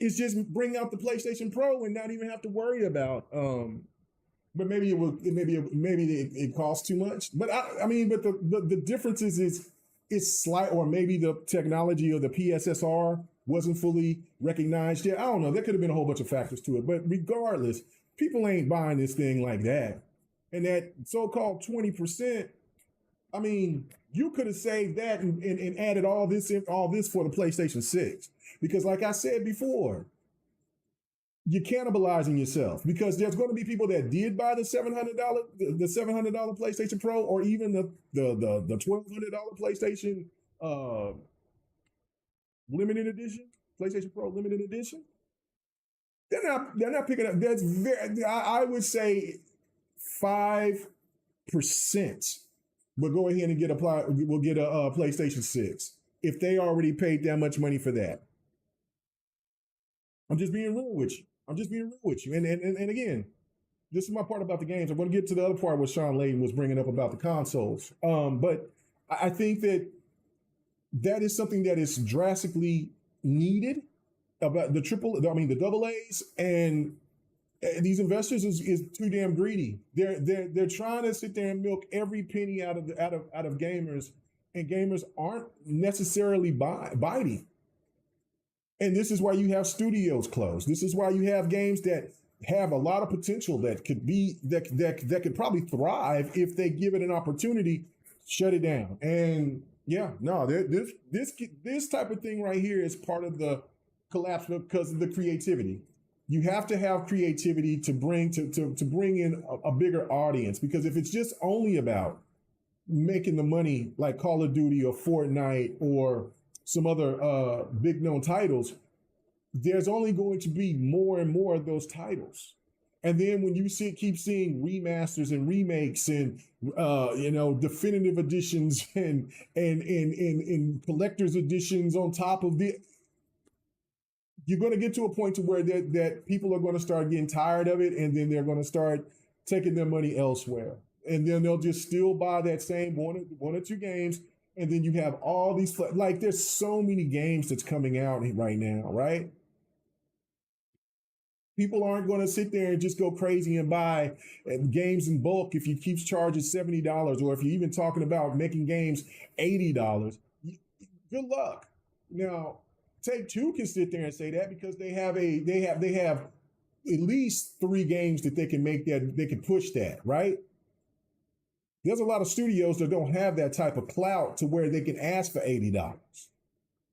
is just bring out the PlayStation Pro and not even have to worry about but maybe it costs too much. But the difference is it's slight, or maybe the technology of the PSSR wasn't fully recognized yet. I don't know. There could have been a whole bunch of factors to it. But regardless, people ain't buying this thing like that. And that so-called 20%, I mean, you could have saved that and added all this for the PlayStation 6. Because like I said before, you're cannibalizing yourself, because there's going to be people that did buy the $700 PlayStation Pro, or even the $1,200 PlayStation limited edition, PlayStation Pro limited edition. They're not picking up. That's I would say 5% will go ahead and will get a PlayStation 6 if they already paid that much money for that. I'm just being real with you. And again, this is my part about the games. I'm going to get to the other part what Sean Layden was bringing up about the consoles. But I think that is something that is drastically needed about the double A's, and these investors is too damn greedy. They're trying to sit there and milk every penny out of gamers, and gamers aren't necessarily biting. And this is why you have studios closed. This is why you have games that have a lot of potential that could probably thrive if they give it an opportunity. Shut it down. And yeah, no, this type of thing right here is part of the collapse because of the creativity. You have to have creativity to bring in a bigger audience, because if it's just only about making the money like Call of Duty or Fortnite or some other big known titles, there's only going to be more and more of those titles. And then when you keep seeing remasters and remakes and definitive editions and collector's editions on top of it, you're going to get to a point to where that people are going to start getting tired of it, and then they're going to start taking their money elsewhere. And then they'll just still buy that same one or two games. And then you have all these, like, there's so many games that's coming out right now, right? People aren't going to sit there and just go crazy and buy games in bulk if you keep charging $70, or if you're even talking about making games $80. Good luck. Now, Take Two can sit there and say that because they have at least 3 games that they can make that they can push that, right? There's a lot of studios that don't have that type of clout to where they can ask for $80.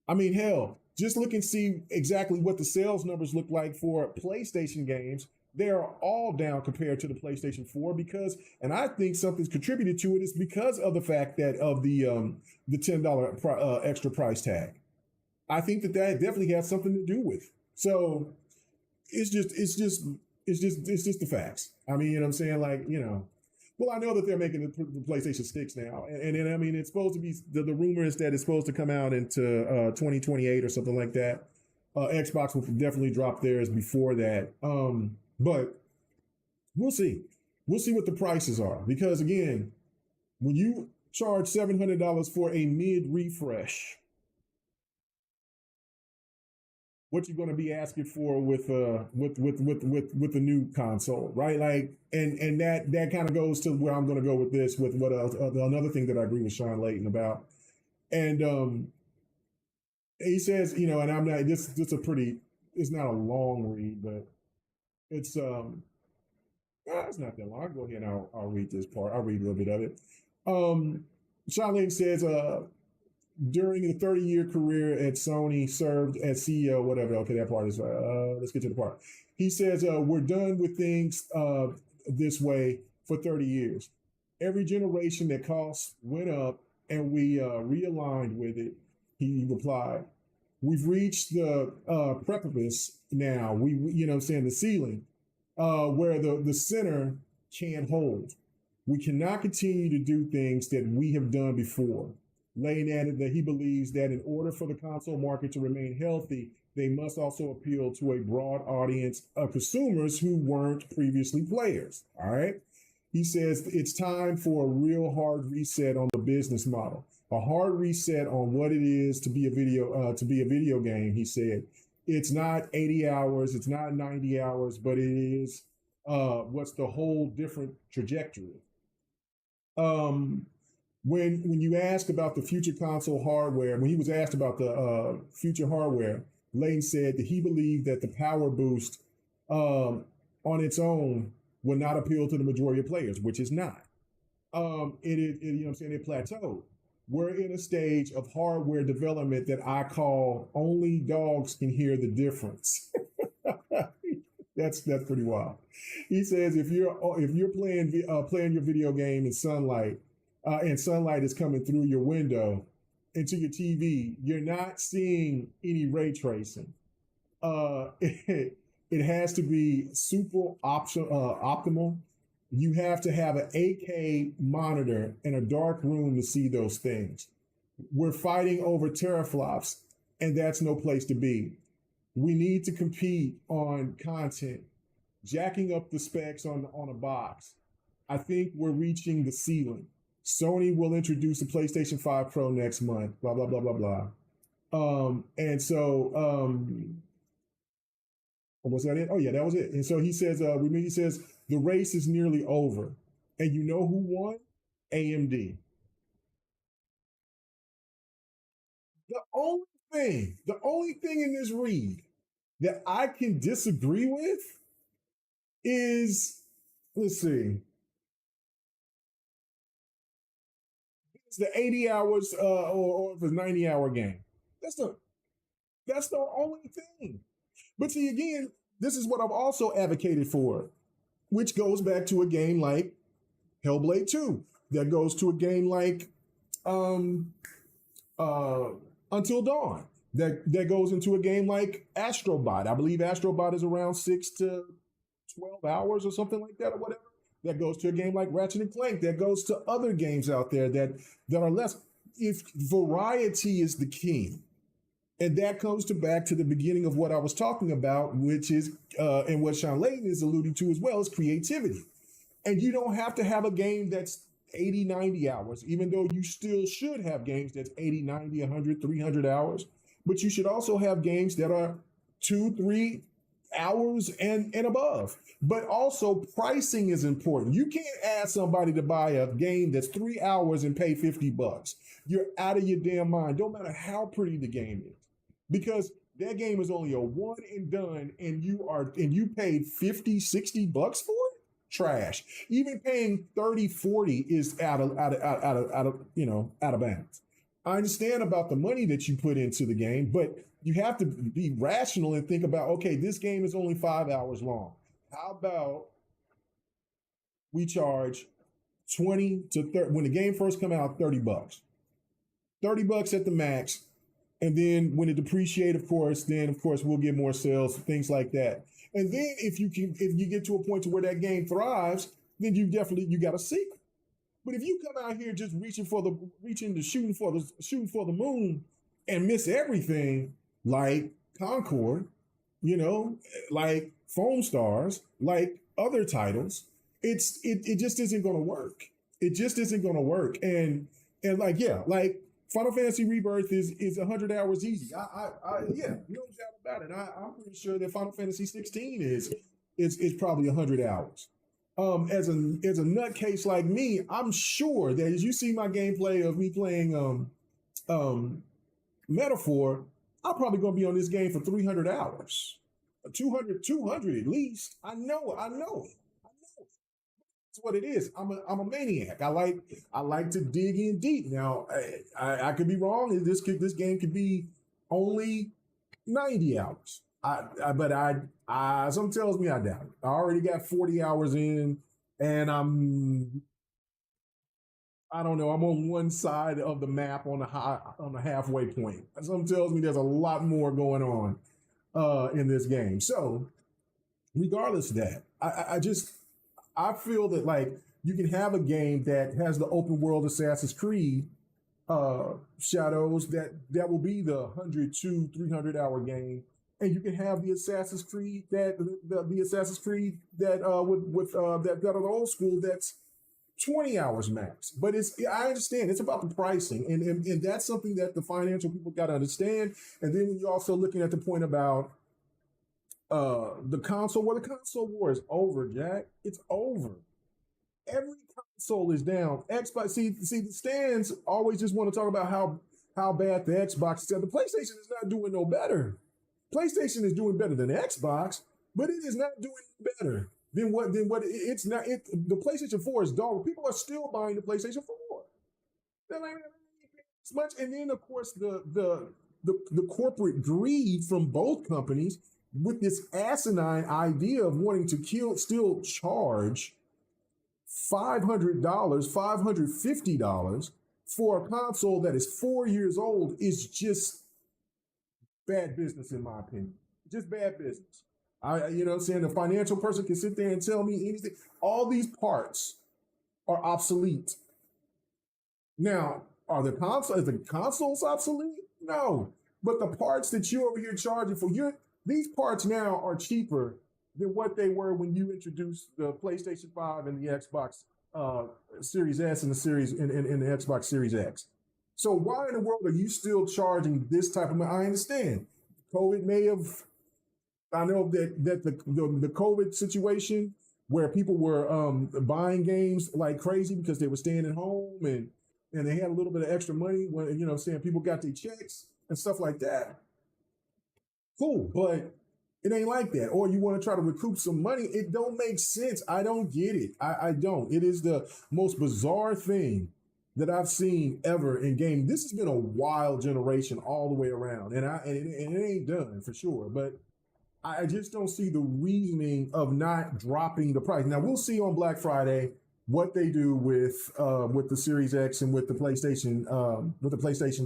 I mean, hell, just look and see exactly what the sales numbers look like for PlayStation games. They are all down compared to the PlayStation 4 because, and I think something's contributed to it is because of the fact that of the $10 extra price tag. I think that definitely has something to do with. So it's just the facts. I mean, you know what I'm saying? Like, you know, well, I know that they're making the PlayStation Sticks now, and I mean, it's supposed to be the rumor is that it's supposed to come out into 2028 or something like that. Xbox will definitely drop theirs before that, but we'll see. We'll see what the prices are because again, when you charge $700 for a mid refresh, what you're going to be asking for with the new console, right? Like, and that kind of goes to where I'm going to go with this, with what another thing that I agree with Sean Layton about, and he says, you know, and I'm not this a pretty, it's not a long read, but it's it's not that long. I'll go ahead and I'll read this part. I'll read a little bit of it. Sean Layton says, during a 30-year career at Sony, served as CEO, whatever. Okay, that part is, let's get to the part. He says, we're done with things this way for 30 years. Every generation that costs went up and we realigned with it, he replied. We've reached the precipice now, you know what I'm saying, the ceiling, where the center can't hold. We cannot continue to do things that we have done before. Lane added that he believes that in order for the console market to remain healthy, they must also appeal to a broad audience of consumers who weren't previously players. All right. He says it's time for a real hard reset on the business model, a hard reset on what it is to be a video game. He said it's not 80 hours, it's not 90 hours, but it is what's the whole different trajectory. When you ask about the future console hardware, when he was asked about the future hardware, Layton said that he believed that the power boost on its own will not appeal to the majority of players, which is not. You know what I'm saying, it plateaued. We're in a stage of hardware development that I call only dogs can hear the difference. That's pretty wild. He says if you're playing your video game in sunlight, and sunlight is coming through your window into your TV, you're not seeing any ray tracing. It has to be super optimal. You have to have an 8K monitor in a dark room to see those things. We're fighting over teraflops, and that's no place to be. We need to compete on content, jacking up the specs on a box. I think we're reaching the ceiling. Sony will introduce the PlayStation 5 Pro next month, blah, blah, blah, blah, blah. And so, was that it? Oh, yeah, that was it. And so he says, he says, the race is nearly over. And you know who won? AMD. The only thing in this read that I can disagree with is, let's see, the 80 hours or if it's 90-hour game. That's the only thing. But see, again, this is what I've also advocated for, which goes back to a game like Hellblade 2. That goes to a game like Until Dawn. That goes into a game like Astrobot. I believe Astrobot is around 6 to 12 hours or something like that or whatever. That goes to a game like Ratchet and Clank. That goes to other games out there that are less. If variety is the key, and that comes back to the beginning of what I was talking about, which is, and what Sean Layton is alluding to as well, is creativity. And you don't have to have a game that's 80, 90 hours, even though you still should have games that's 80, 90, 100, 300 hours. But you should also have games that are 2, 3 hours and above. But also pricing is important. You can't ask somebody to buy a game that's 3 hours and pay $50. You're out of your damn mind. Don't matter how pretty the game is. Because that game is only a one and done, and you paid 50, $60 for it? Trash. Even paying 30, 40 is out of bounds. I understand about the money that you put into the game, but you have to be rational and think about, okay, this game is only 5 hours long. How about we charge 20 to 30, when the game first come out, $30. $30 at the max. And then when it depreciates, of course, we'll get more sales, things like that. And then if you get to a point to where that game thrives, then you got a sequel. But if you come out here just shooting for the moon and miss everything, like Concord, like Foam Stars, like other titles, it just isn't going to work. It just isn't going to work. And like Final Fantasy Rebirth is 100 hours easy. Yeah, no doubt about it. I'm pretty sure that Final Fantasy 16 is probably 100 hours. As a nutcase like me, I'm sure that as you see my gameplay of me playing Metaphor, I'm probably going to be on this game for 300 hours, 200 at least. I know it. That's what it is. I'm a maniac. I like to dig in deep. Now I could be wrong. This game could be only 90 hours. But something tells me I doubt it. I already got 40 hours in, and I don't know. I'm on one side of the map on the halfway point. Something tells me there's a lot more going on in this game. So, regardless of that, I feel that like you can have a game that has the open world Assassin's Creed shadows that will be the 100 to 300 hour game. And you can have the Assassin's Creed that are the old school that's 20 hours max. But I understand it's about the pricing, and that's something that the financial people got to understand. And then when you're also looking at the point about the console war is over, Jack. It's over. Every console is down. Xbox. See, the stands always just want to talk about how bad the Xbox is. The PlayStation is not doing no better. PlayStation is doing better than Xbox, but it is not doing better than what it's not. The PlayStation 4 is dull. People are still buying the PlayStation 4. They're like, as much, and then of course the corporate greed from both companies with this asinine idea of wanting to still charge $500, $550 for a console that is 4 years old is just bad business, in my opinion. Just bad business. The financial person can sit there and tell me anything. All these parts are obsolete. Now, is the consoles obsolete? No. But the parts that you're over here charging for, these parts now are cheaper than what they were when you introduced the PlayStation 5 and the Xbox Series S and the Xbox Series X. So why in the world are you still charging this type of money? I understand. COVID I know that the COVID situation where people were buying games like crazy because they were staying at home and they had a little bit of extra money when, people got their checks and stuff like that. Cool, but it ain't like that. Or you want to try to recoup some money. It don't make sense. I don't get it. I don't. It is the most bizarre thing that I've seen ever in gaming. This has been a wild generation all the way around, and it ain't done for sure. But I just don't see the reasoning of not dropping the price. Now we'll see on Black Friday what they do with the Series X and with the PlayStation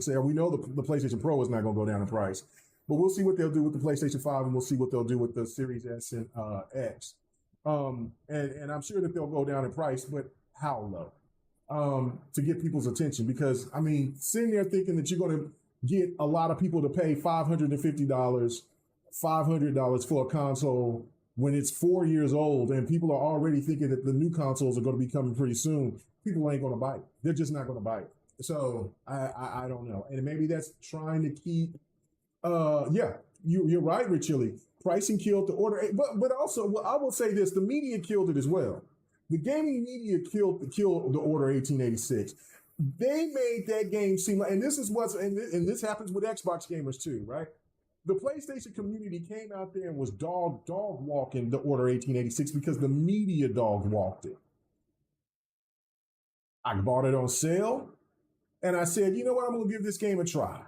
sale. We know the PlayStation Pro is not going to go down in price, but we'll see what they'll do with the PlayStation 5, and we'll see what they'll do with the Series S and X. And I'm sure that they'll go down in price, but how low? To get people's attention, because sitting there thinking that you're going to get a lot of people to pay $550, $500 for a console when it's 4 years old and people are already thinking that the new consoles are going to be coming pretty soon, people ain't going to buy it. They're just not going to buy it. So I don't know. And maybe that's trying to keep, you're right, Rich Chili. pricing killed the order, but also, well, I will say this: the media killed it as well. The gaming media killed the Order 1886. They made that game seem like, and this is what's, and this happens with Xbox gamers too, right? The PlayStation community came out there and was dog walking the Order 1886 because the media dog walked it. I bought it on sale, and I said, you know what, I'm gonna give this game a try.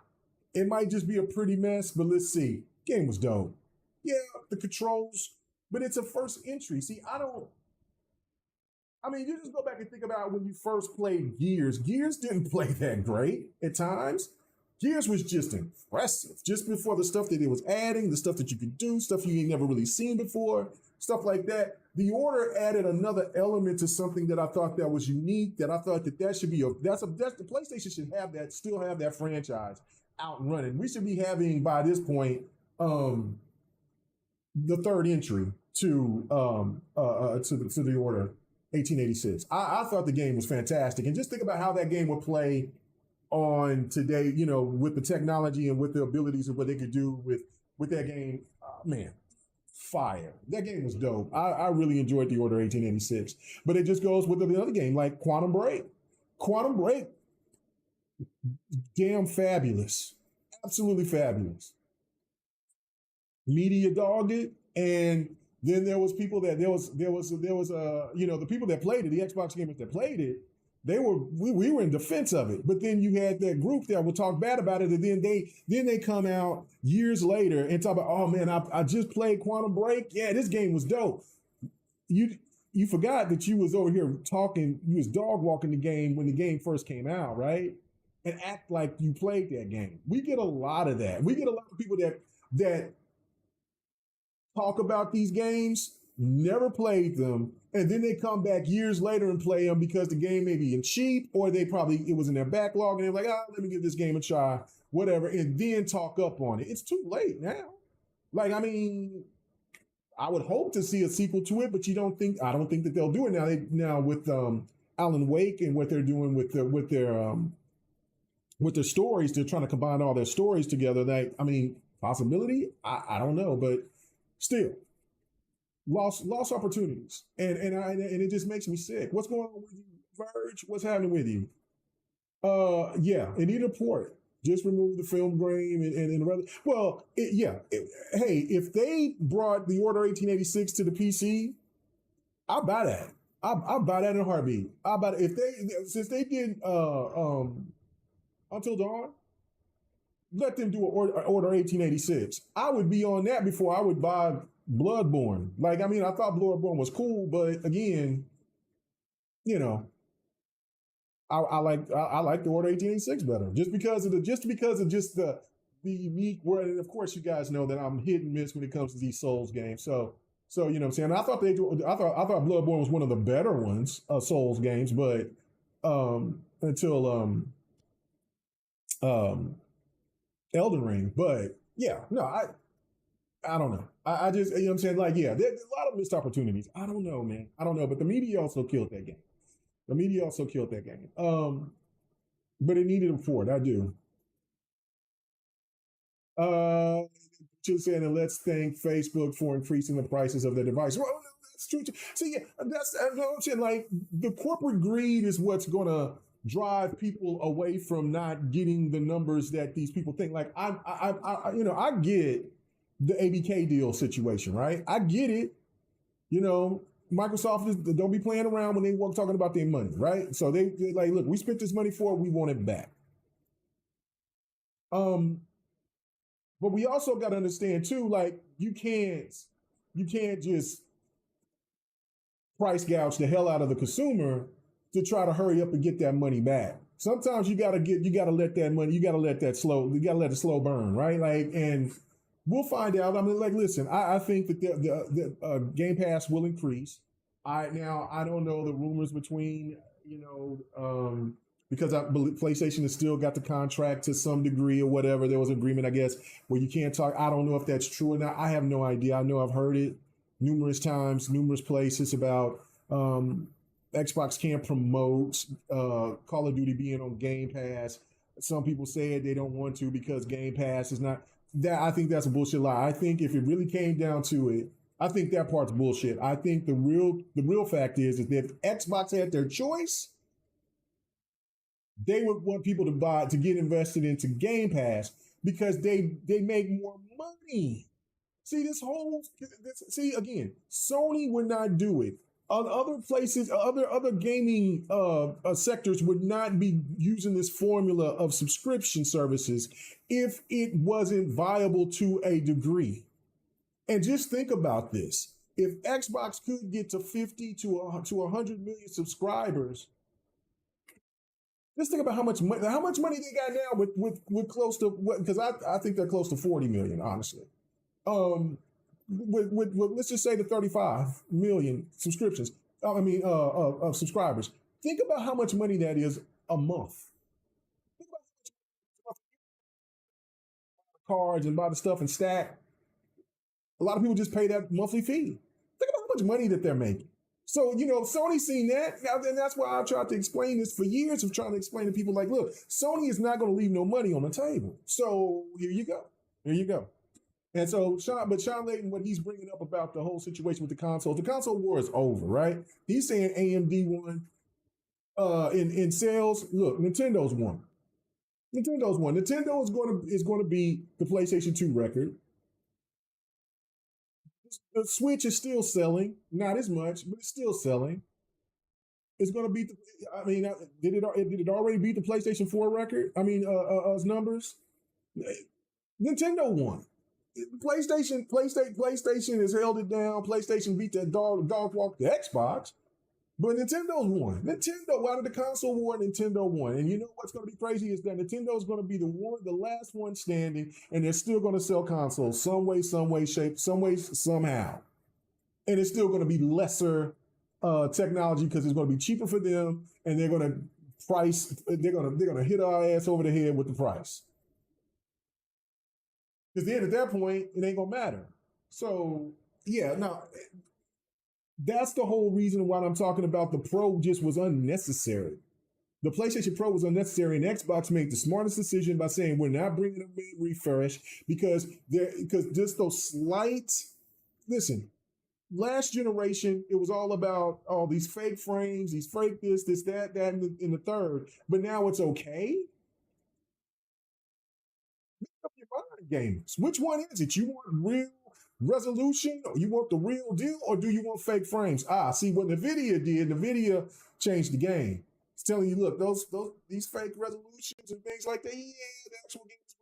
It might just be a pretty mess, but let's see. Game was dope. Yeah, the controls, but it's a first entry. See, you just go back and think about when you first played Gears. Gears didn't play that great at times. Gears was just impressive. Just before the stuff that it was adding, the stuff that you could do, stuff you ain't never really seen before, stuff like that. The Order added another element to something that I thought that was unique, that I thought that should be that's the PlayStation should have that, still have that franchise out and running. We should be having, by this point, the third entry to the Order 1886. I thought the game was fantastic, and just think about how that game would play on today. You know, with the technology and with the abilities of what they could do with that game. Man, fire! That game was dope. I really enjoyed the Order 1886, but it just goes with the other game like Quantum Break. Quantum Break, damn fabulous, absolutely fabulous. Media dogged it, and then there was people that there was the people that played it, the Xbox gamers that played it, we were in defense of it. But then you had that group that would talk bad about it, and then they come out years later and talk about, oh man, I just played Quantum Break. Yeah, this game was dope. You forgot that you was over here talking, you was dog walking the game when the game first came out, right? And act like you played that game. We get a lot of that. We get a lot of people that talk about these games, never played them, and then they come back years later and play them because the game may be in cheap, or it was in their backlog, and they're like, let me give this game a try, whatever, and then talk up on it. It's too late now. Like, I would hope to see a sequel to it, but I don't think that they'll do it now with Alan Wake and what they're doing with their stories. They're trying to combine all their stories together. Possibility? I don't know, but still, lost opportunities, and it just makes me sick. What's going on with you, Verge? What's happening with you? Yeah, it needed a port. Just remove the film grain and the rather. Well, hey, if they brought the Order 1886 to the PC, I'll buy that. I'll buy that in a heartbeat. I'll buy it since they did Until Dawn. Let them do an Order 1886. I would be on that before I would buy Bloodborne. I thought Bloodborne was cool, but again, I like the Order 1886 better, just because of the unique word. And of course, you guys know that I'm hit and miss when it comes to these Souls games. So you know what I'm saying. I thought Bloodborne was one of the better ones of Souls games, but until Elden Ring. But yeah, no, I don't know. I just, you know what I'm saying? There's a lot of missed opportunities. I don't know, man. I don't know. But the media also killed that game. But it needed a port. I do. Just saying, and let's thank Facebook for increasing the prices of their device. Well, no, that's true. See, yeah, that's what I'm saying. Like, the corporate greed is what's going to drive people away from not getting the numbers that these people think. Like, I get the ABK deal situation, right? I get it. Microsoft don't be playing around when they walk talking about their money, right? So they're like, look, we spent this money for it, we want it back. But we also got to understand too, like, you can't just price gouge the hell out of the consumer to try to hurry up and get that money back. Sometimes you gotta let that money, you gotta let it slow burn, right? Like, and we'll find out. Listen, I think that the Game Pass will increase. I don't know the rumors between, because I believe PlayStation has still got the contract to some degree or whatever. There was an agreement, I guess, where you can't talk. I don't know if that's true or not. I have no idea. I know I've heard it numerous times, numerous places about Xbox can't promote Call of Duty being on Game Pass. Some people say they don't want to because Game Pass is not. I think that's a bullshit lie. I think if it really came down to it, I think that part's bullshit. I think the real fact is that if Xbox had their choice, they would want people to get invested into Game Pass because they make more money. See, see again, Sony would not do it. Other places, other gaming sectors would not be using this formula of subscription services if it wasn't viable to a degree. And just think about this: if Xbox could get to 50 to 100 million subscribers, just think about how much money they got now with close to, because I think they're close to 40 million, honestly. With let's just say the 35 million subscriptions. Of subscribers. Think about how much money that is a month. Think about how much cards and buy the stuff and stack. A lot of people just pay that monthly fee. Think about how much money that they're making. So, Sony's seen that, and that's why I've tried to explain this for years of trying to explain to people like, look, Sony is not going to leave no money on the table. So here you go. Here you go. And so Sean Layden, what he's bringing up about the whole situation with the console war is over, right? He's saying AMD won in sales. Look, Nintendo's won. Nintendo is going to beat the PlayStation 2 record. The Switch is still selling, not as much, but it's still selling. It's going to beat did it already beat the PlayStation 4 record? Numbers. Nintendo won. PlayStation has held it down. PlayStation beat that dog walk the Xbox, but Nintendo's won. Out of the console war, Nintendo won. And you know what's going to be crazy is that Nintendo's going to be the last one standing, and they're still going to sell consoles some way, shape, somehow, and it's still going to be lesser technology because it's going to be cheaper for them, and they're going to hit our ass over the head with the price. Because then at that point, it ain't going to matter. So, yeah, no, that's the whole reason why I'm talking about the Pro just was unnecessary. The PlayStation Pro was unnecessary, and Xbox made the smartest decision by saying we're not bringing a main refresh because just those slight, listen, last generation, it was all about all these fake frames, these fake this, that, and the third. But now it's okay. Gamers. Which one is it? You want real resolution, or you want the real deal, or do you want fake frames? See what NVIDIA did. NVIDIA changed the game. It's telling you, look, these fake resolutions and things like that. Yeah, the actual games,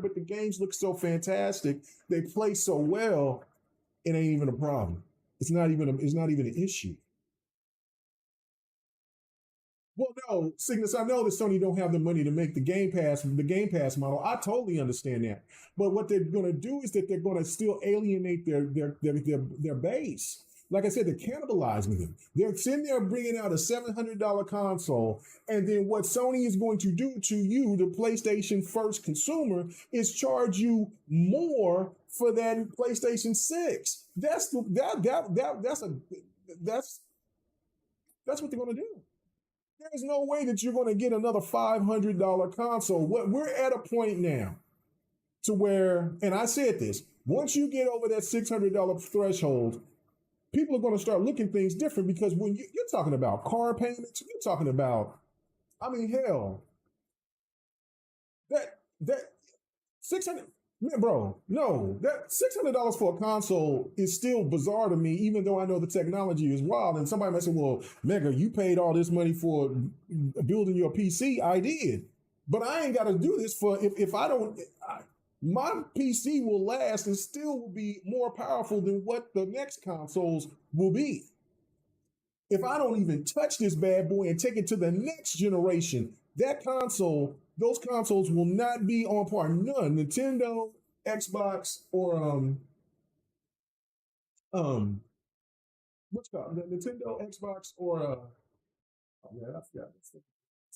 but the games look so fantastic. They play so well. It ain't even a problem. It's not even an issue. Well, no, Cygnus, I know that Sony don't have the money to make the Game Pass model. I totally understand that. But what they're going to do is that they're going to still alienate their base. Like I said, they're cannibalizing them. They're sitting there bringing out a $700 console, and then what Sony is going to do to you, the PlayStation First consumer, is charge you more for that PlayStation 6. That's what they're going to do. There's no way that you're going to get another $500 console. We're at a point now to where, and I said this, once you get over that $600 threshold, people are going to start looking things different because when you're talking about car payments, you're talking about, hell, that 600, man, bro, no, that $600 for a console is still bizarre to me, even though I know the technology is wild. And somebody might say, well, Mega, you paid all this money for building your PC. I did. But I ain't got to do this if I don't, my PC will last and still will be more powerful than what the next consoles will be. If I don't even touch this bad boy and take it to the next generation, those consoles will not be on par. None. Nintendo, Xbox, or what's it called? Nintendo, Xbox, or oh man, I forgot this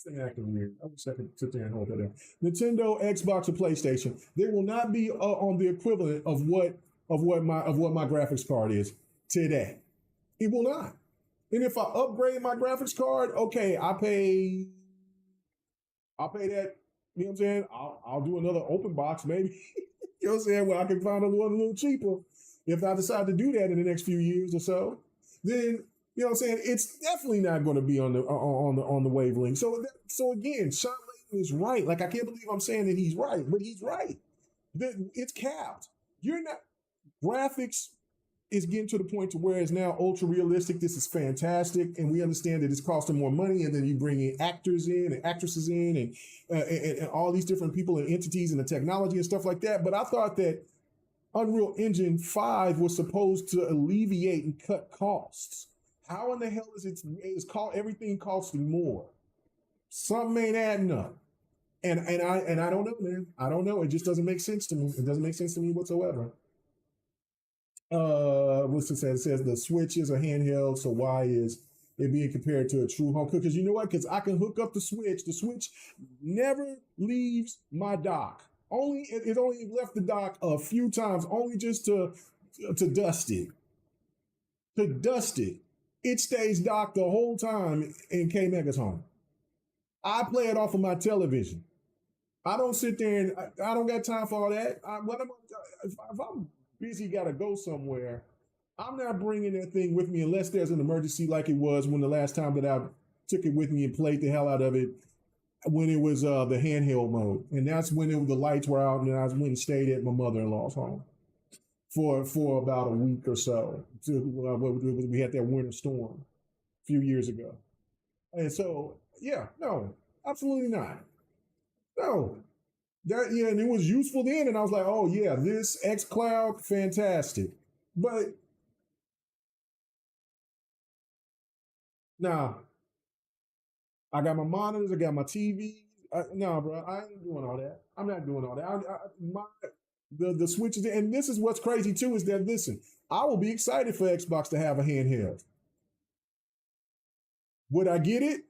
thing acting weird. I wish I could sit there and hold that in. Nintendo, Xbox, or PlayStation. They will not be on the equivalent of what my graphics card is today. It will not. And if I upgrade my graphics card, okay, I'll pay that You know what I'm saying? I'll do another open box maybe. You know what I'm saying? Where I can find a little cheaper. If I decide to do that in the next few years or so, then you know what I'm saying? It's definitely not going to be on the wavelength. So again, Sean Layden is right. Like I can't believe I'm saying that he's right, but he's right. It's capped. You're not graphics is getting to the point to where it's now ultra realistic. This is fantastic, and we understand that it's costing more money. And then you bring in actors in and actresses in, and all these different people and entities and the technology and stuff like that. But I thought that Unreal Engine 5 was supposed to alleviate and cut costs. How in the hell is everything costing more? Something ain't adding up. And I don't know, man. I don't know. It just doesn't make sense to me. It doesn't make sense to me whatsoever. What's it say? It says the Switch is a handheld, so why is it being compared to a true home? Because you know what? Because I can hook up the Switch. The Switch never leaves my dock. It only left the dock a few times, only just to dust it. To dust it. It stays docked the whole time in K Mega's home. I play it off of my television. I don't sit there and I don't got time for all that. If I'm busy, got to go somewhere, I'm not bringing that thing with me unless there's an emergency like it was when the last time that I took it with me and played the hell out of it when it was the handheld mode. And that's when the lights were out and I went and stayed at my mother-in-law's home for about a week or so. We had that winter storm a few years ago. And so, yeah, no, absolutely not. No. And it was useful then, and I was like, oh yeah, this xCloud, fantastic. But now I got my monitors, I got my TV. No, bro, I ain't doing all that. I'm not doing all that. The switches, and this is what's crazy too, is that listen, I will be excited for Xbox to have a handheld. Would I get it?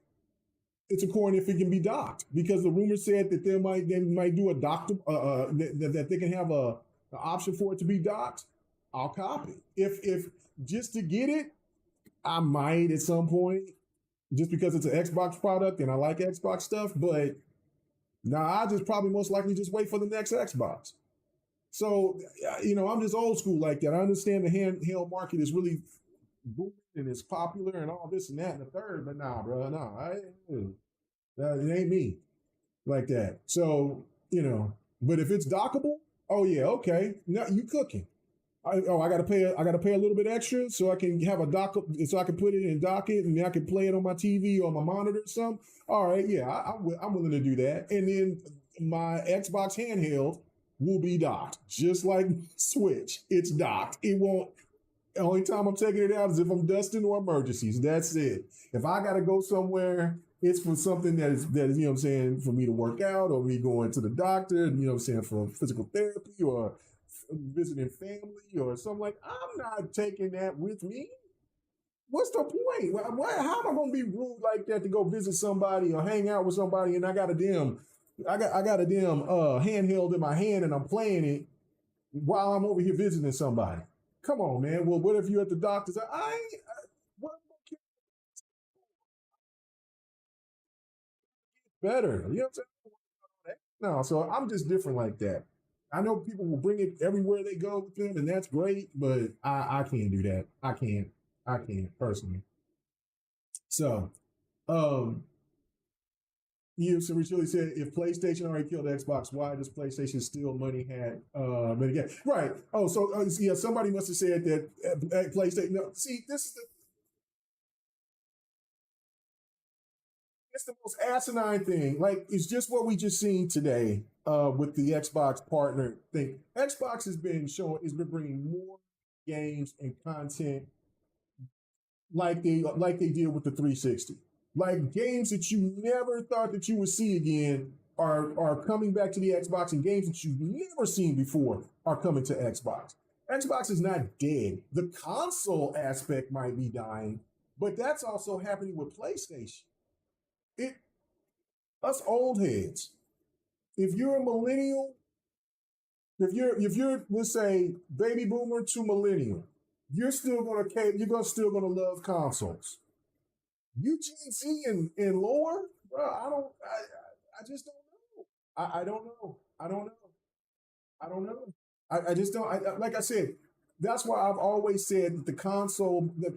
It's according if it can be docked, because the rumor said that they might do a docked that they can have an option for it to be docked. I'll copy. If just to get it, I might at some point, just because it's an Xbox product and I like Xbox stuff. But I just probably most likely just wait for the next Xbox. So I'm just old school like that. I understand the handheld market is really booming and it's popular and all this and that and the third, but bro, it ain't me like that. So but if it's dockable, oh yeah, okay, now you cooking. I gotta pay a little bit extra so I can have a dock, so I can put it in dock it and I can play it on my TV or my monitor or something. All right, yeah, I'm willing to do that. And then my Xbox handheld will be docked, just like Switch. It's docked. It won't. The only time I'm taking it out is if I'm dusting or emergencies. That's it. If I got to go somewhere, it's for something that is, what I'm saying, for me to work out or me going to the doctor, what I'm saying, for physical therapy or visiting family or something like that. I'm not taking that with me. What's the point? How am I going to be rude like that to go visit somebody or hang out with somebody and I got a damn handheld in my hand and I'm playing it while I'm over here visiting somebody? Come on, man. Well, what if you're at the doctor's? What better? You know what I'm saying? No, so I'm just different like that. I know people will bring it everywhere they go with them, and that's great, but I can't do that. I can't personally. So, um, so Richie said, if PlayStation already killed Xbox, why does PlayStation steal money had money again? Right. Oh, so yeah, somebody must have said that PlayStation. No, see, it's the most asinine thing. Like, it's just what we just seen today with the Xbox partner thing. Xbox has been bringing more games and content like they did with the 360. Like games that you never thought that you would see again are coming back to the Xbox, and games that you've never seen before are coming to Xbox. Xbox is not dead. The console aspect might be dying, but that's also happening with PlayStation. It Us old heads. If you're a millennial, if you're let's say baby boomer to millennial, you're still gonna love consoles. You Gen Z and lower, bro. I just don't know. I don't know. I don't know. I don't know. I just don't. Like I said, that's why I've always said that the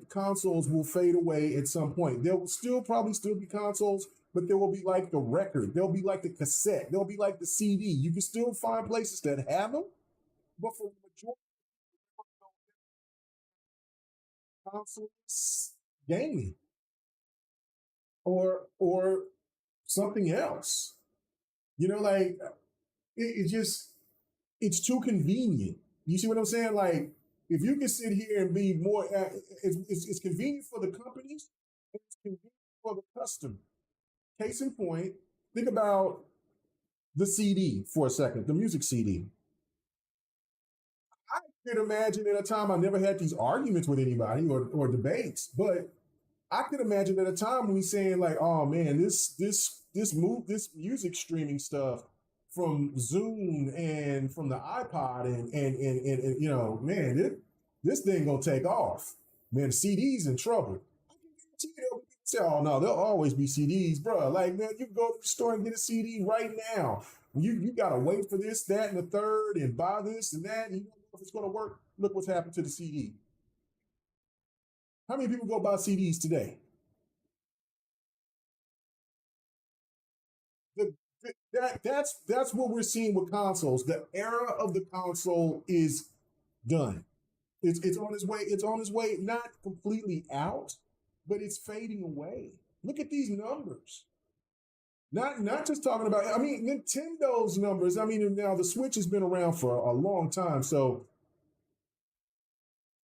consoles will fade away at some point. There will still probably still be consoles, but there will be like the record. There'll be like the cassette. There'll be like the CD. You can still find places that have them, but for the majority of consoles, gaming or something else. You know, like it just it's too convenient. You see what I'm saying? Like, if you can sit here and be more, it's convenient for the companies, it's convenient for the customer. Case in point, think about the CD for a second, the music CD. I could imagine at a time I never had these arguments with anybody or debates, but I could imagine at a time when we saying like, oh man, this music streaming stuff from Zoom and from the iPod and you know, man, this thing gonna take off. Man, the CD's in trouble. I can guarantee you say, oh no, there'll always be CDs, bro. Like, man, you can go to the store and get a CD right now. You gotta wait for this, that, and the third, and buy this and that, and you don't know if it's gonna work. Look what's happened to the CD. How many people go buy CDs today? The, that's what we're seeing with consoles. The era of the console is done. It's on its way. It's on its way, not completely out, but it's fading away. Look at these numbers. Not just talking about. I mean, Nintendo's numbers. I mean, now the Switch has been around for a long time, so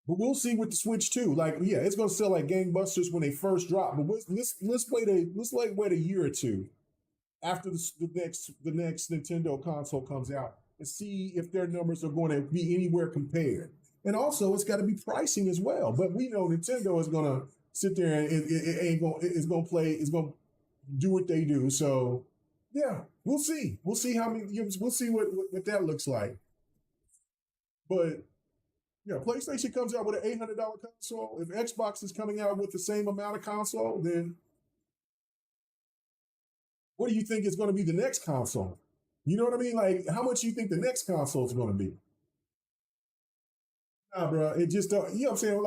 but we'll see with the Switch too. Like, yeah, it's gonna sell like gangbusters when they first drop. But let's wait a year or two after the next Nintendo console comes out and see if their numbers are going to be anywhere compared. And also, it's got to be pricing as well. But we know Nintendo is going to sit there and it ain't going. It's going to play. It's going to do what they do. So yeah, we'll see. We'll see how many. We'll see what that looks like. But yeah, PlayStation comes out with an $800 console. If Xbox is coming out with the same amount of console, then what do you think is going to be the next console? You know what I mean? Like, how much do you think the next console is going to be? Nah, bro. It just don't. You know what I'm saying?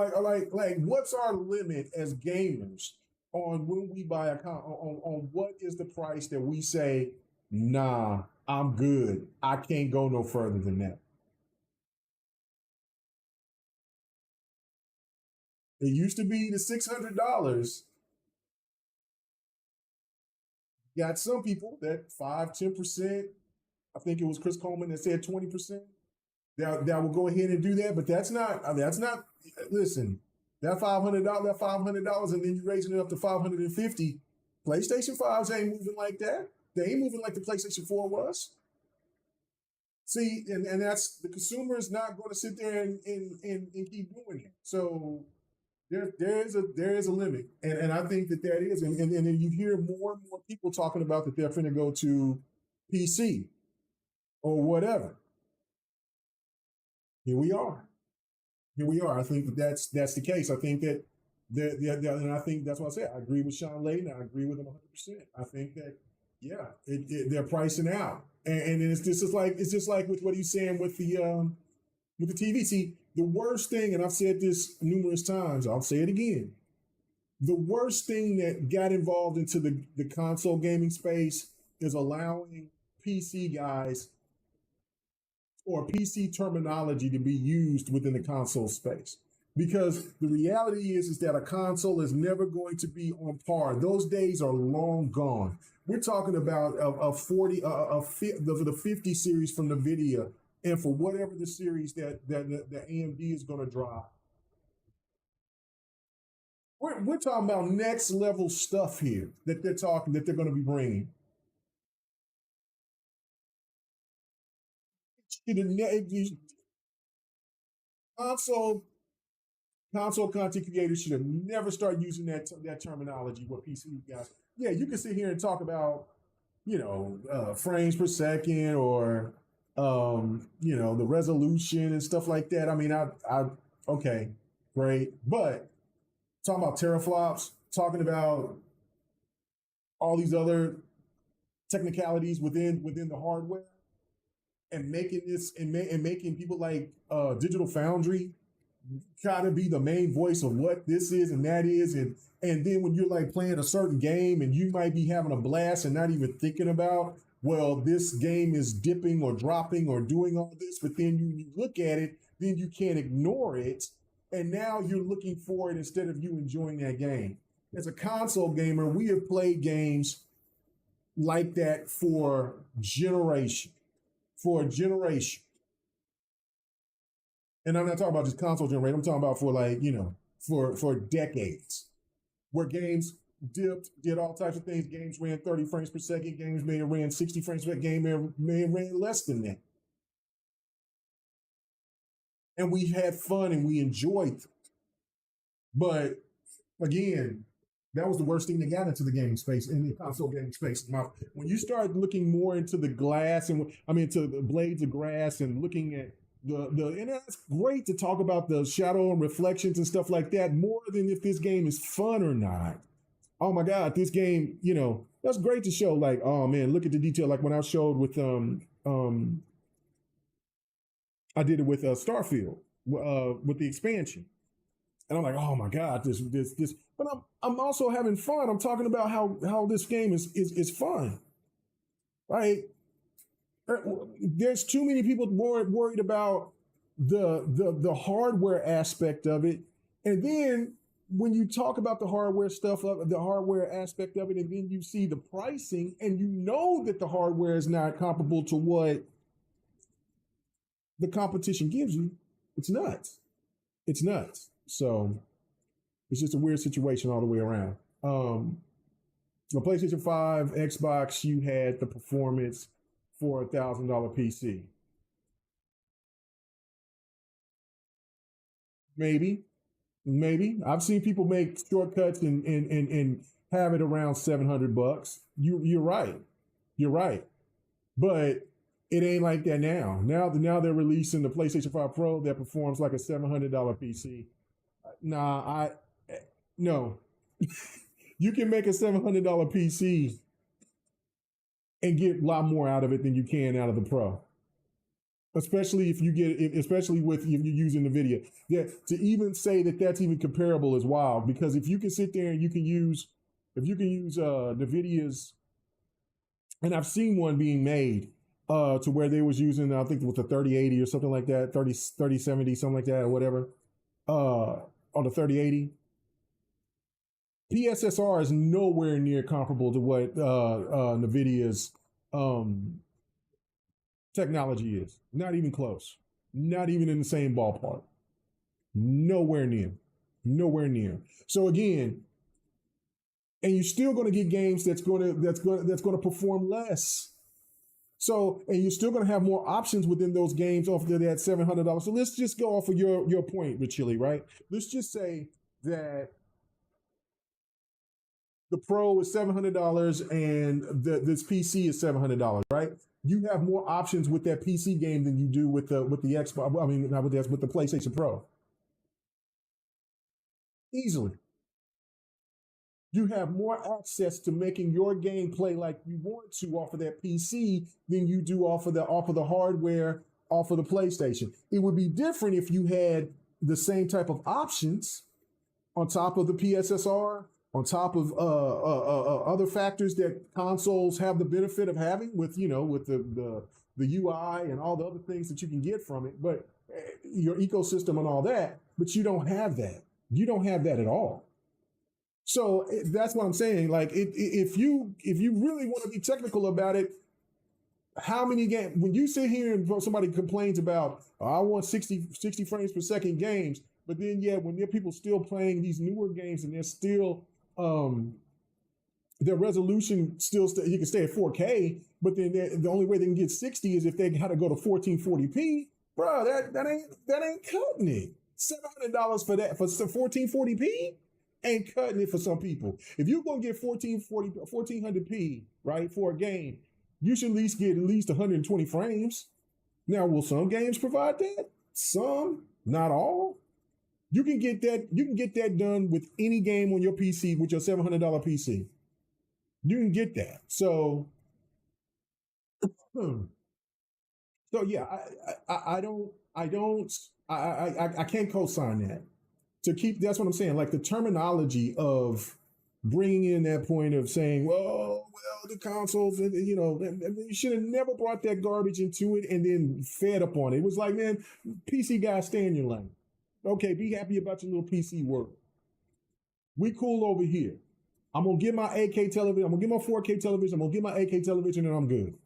Like, what's our limit as gamers on when we buy a on what is the price that we say, nah, I'm good. I can't go no further than that. It used to be the $600. Got some people that 5, 10%. I think it was Chris Coleman that said 20%. That will go ahead and do that, but that's not. Listen, that $500, and then you raising it up to 550. PlayStation 5s ain't moving like that. They ain't moving like the PlayStation 4 was. See, and that's the consumer is not going to sit there and keep doing it. So there is a limit, and I think that is, and then you hear more and more people talking about that they're going to go to PC or whatever. Here we are. Here we are. I think that's the case. I think that and I think that's what I said. I agree with Sean Layden. I agree with him 100%. I think that yeah, they're pricing out, and it's just like with what he's saying with the TV. See, the worst thing, and I've said this numerous times. I'll say it again. The worst thing that got involved into the console gaming space is allowing PC guys or PC terminology to be used within the console space. Because the reality is that a console is never going to be on par. Those days are long gone. We're talking about the 50 series from NVIDIA, and for whatever the series that the AMD is going to drop. We're talking about next level stuff here that they're going to be bringing. Console console content creators should have never started using that terminology. What PC guys, yeah, you can sit here and talk about frames per second or the resolution and stuff like that. I mean, I okay, great, but talking about teraflops, talking about all these other technicalities within the hardware, and making this and making people like Digital Foundry kind of be the main voice of what this is and that is, and then when you're like playing a certain game and you might be having a blast and not even thinking about, well, this game is dipping or dropping or doing all this, but then you look at it, then you can't ignore it, and now you're looking for it instead of you enjoying that game. As a console gamer, we have played games like that for generation. And I'm not talking about just console generation. I'm talking about for like, for decades, where games dipped, did all types of things. Games ran 30 frames per second. Games may have ran 60 frames per second. Game may have ran less than that. And we had fun and we enjoyed it. But again, that was the worst thing that got into the gaming space, in the console gaming space. When you start looking more into the glass and to the blades of grass and looking at and it's great to talk about the shadow and reflections and stuff like that, more than if this game is fun or not. Oh my God, this game, that's great to show. Like, oh man, look at the detail. Like when I showed with I did it with Starfield with the expansion, and I'm like, oh my God, this. But I'm also having fun. I'm talking about how this game is fun, right? There's too many people more worried about the hardware aspect of it, and then when you talk about the hardware stuff, the hardware aspect of it, and then you see the pricing, and you know that the hardware is not comparable to what the competition gives you. It's nuts. It's nuts. So it's just a weird situation all the way around. The PlayStation 5, Xbox, you had the performance for $1,000 PC. Maybe. I've seen people make shortcuts and have it around $700. You're right. But it ain't like that now. Now they're releasing the PlayStation 5 Pro that performs like a $700 PC. No. You can make a $700 PC and get a lot more out of it than you can out of the Pro. Especially if you're using NVIDIA. Yeah, to even say that that's even comparable is wild, because if you can sit there and you can use NVIDIA's, and I've seen one being made to where they was using, I think it was a 3080 or something like that, 3070, something like that, or whatever, on the 3080. PSSR is nowhere near comparable to what NVIDIA's technology is. Not even close. Not even in the same ballpark. Nowhere near. So again, and you're still going to get games that's going to perform less. So, and you're still going to have more options within those games off of that $700. So let's just go off of your point, Richili, right? Let's just say that the Pro is $700 and this PC is $700, right? You have more options with that PC game than you do with the Xbox. I mean, not with the PlayStation Pro. Easily. You have more access to making your game play like you want to off of that PC than you do off of the hardware, off of the PlayStation. It would be different if you had the same type of options on top of the PSSR, on top of other factors that consoles have the benefit of having with the UI and all the other things that you can get from it, but your ecosystem and all that. But you don't have that. You don't have that at all. So that's what I'm saying. Like, if you really want to be technical about it, how many games? When you sit here and somebody complains about, oh, I want 60 frames per second games, but then when there are people still playing these newer games and they're still their resolution you can stay at 4K, but then the only way they can get 60 is if they got to go to 1440p. Bro, that ain't cutting it. $700 for that for 1440p ain't cutting it for some people. If you're gonna get 1400p, right, for a game, you should at least get 120 frames. Now, will some games provide that? Some, not all. You can get that done with any game on your PC with your $700 PC. You can get that. So Hmm. So yeah, I can't co-sign that. To keep, that's what I'm saying. Like the terminology of bringing in that point of saying, well, the consoles, you should have never brought that garbage into it and then fed up on it. It was like, man, PC guys, stay in your lane. Okay, be happy about your little PC world. We cool over here. I'm gonna get my 8K television. I'm gonna get my 4K television. I'm gonna get my 8K television, and I'm good.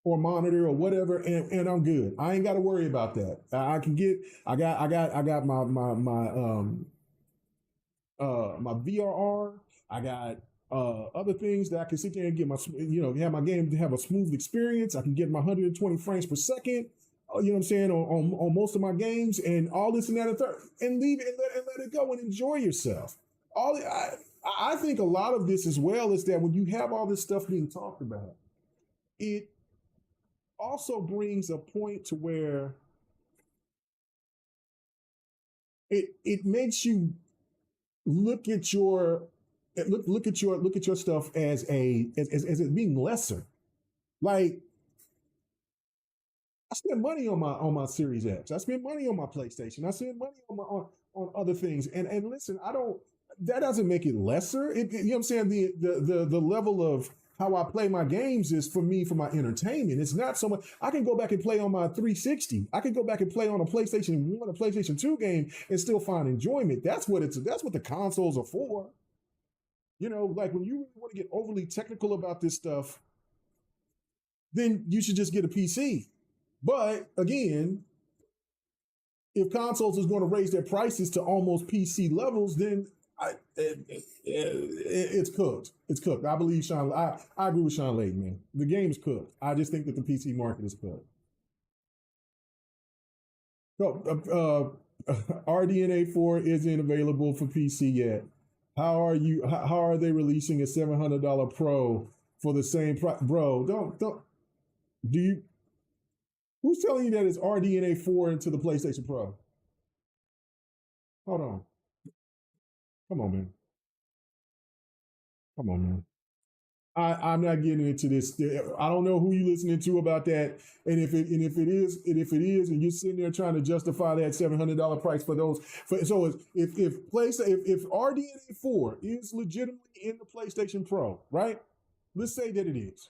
Or monitor or whatever, and I'm good. I ain't got to worry about that. I can get. I got my VRR. I got other things that I can sit there and get my have my game to have a smooth experience. I can get my 120 frames per second. You know what I'm saying on most of my games and all this and that and third, and leave it and let it go and enjoy yourself. All I think a lot of this as well is that when you have all this stuff being talked about, it also brings a point to where it makes you look at your look at your stuff as as it being lesser. Like I spend money on my Series X. I spend money on my PlayStation. I spend money on other things. And listen, I don't. That doesn't make it lesser. You know what I'm saying? The level of how I play my games is for me for my entertainment. It's not so much. I can go back and play on my 360. I can go back and play on a PlayStation 1, a PlayStation 2 game, and still find enjoyment. That's what the consoles are for. You know, like when you want to get overly technical about this stuff, then you should just get a PC. But again, if consoles is going to raise their prices to almost PC levels, then it's cooked. It's cooked. I believe Sean. I agree with Sean Layden, man. The game's cooked. I just think that the PC market is cooked. So, RDNA 4 isn't available for PC yet. How are they releasing a $700 Pro for the same price, bro? Don't do you? Who's telling you that it's RDNA 4 into the PlayStation Pro? Hold on. Come on, man. Come on, man. I'm not getting into this. I don't know who you listening to about that. If it is, and you're sitting there trying to justify that $700 price for those. So if RDNA 4 is legitimately in the PlayStation Pro, right? Let's say that it is.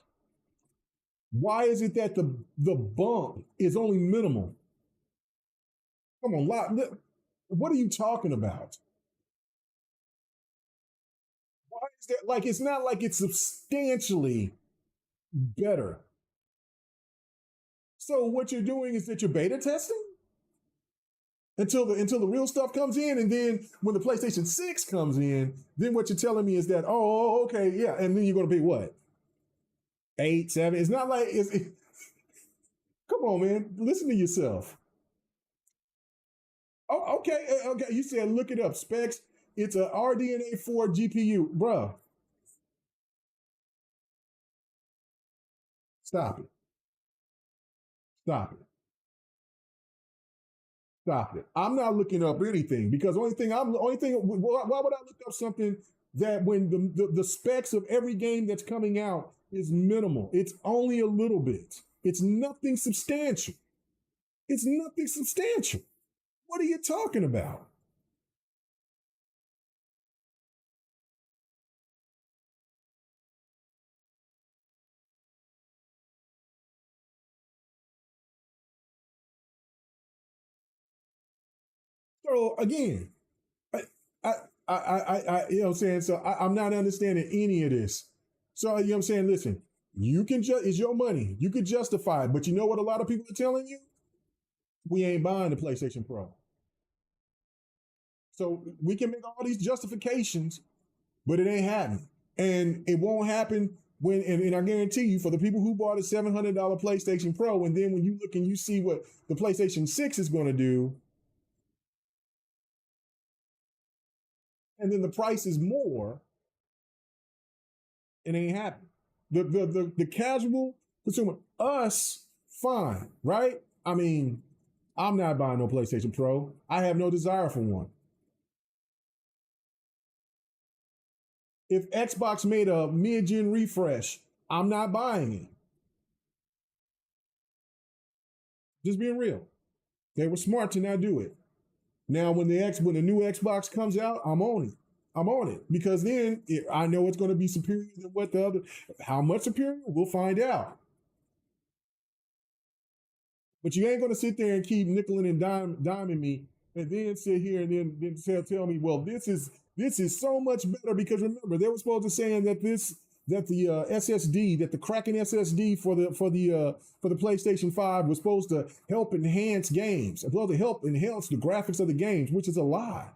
Why is it that the bump is only minimal? Come on, what are you talking about? Why is that? Like, it's not like it's substantially better. So what you're doing is that you're beta testing until the real stuff comes in, and then when the PlayStation 6 comes in, then what you're telling me is that okay, yeah, and then you're going to pay what 8, 7? It's not like come on, man, listen to yourself. Oh, okay. You said look it up. Specs. It's a RDNA 4 GPU, bruh. Stop it. Stop it. Stop it. I'm not looking up anything because the only thing. Why would I look up something that when the specs of every game that's coming out is minimal? It's only a little bit. It's nothing substantial. It's nothing substantial. What are you talking about? So again, I, I, you know what I'm saying? So I'm not understanding any of this. So, you know what I'm saying? Listen, you can just, it's your money. You could justify it. But you know what a lot of people are telling you? We ain't buying the PlayStation Pro. So we can make all these justifications, but it ain't happening. And it won't happen and I guarantee you, for the people who bought a $700 PlayStation Pro, and then when you look and you see what the PlayStation 6 is going to do, and then the price is more, it ain't happening. The casual consumer, us, fine, right? I mean, I'm not buying no PlayStation Pro. I have no desire for one. If Xbox made a mid-gen refresh I'm not buying it. Just being real. They were smart to not do it. Now, when the new Xbox comes out, I'm on it. I'm on it because then I know it's going to be superior than what the other. How much superior? We'll find out. But you ain't going to sit there and keep nickeling and diming me, and then sit here and then tell me, well, this is so much better because remember they were supposed to saying that the SSD, that the Kraken SSD for the PlayStation 5 was supposed to help enhance games, supposed to help enhance the graphics of the games, which is a lie.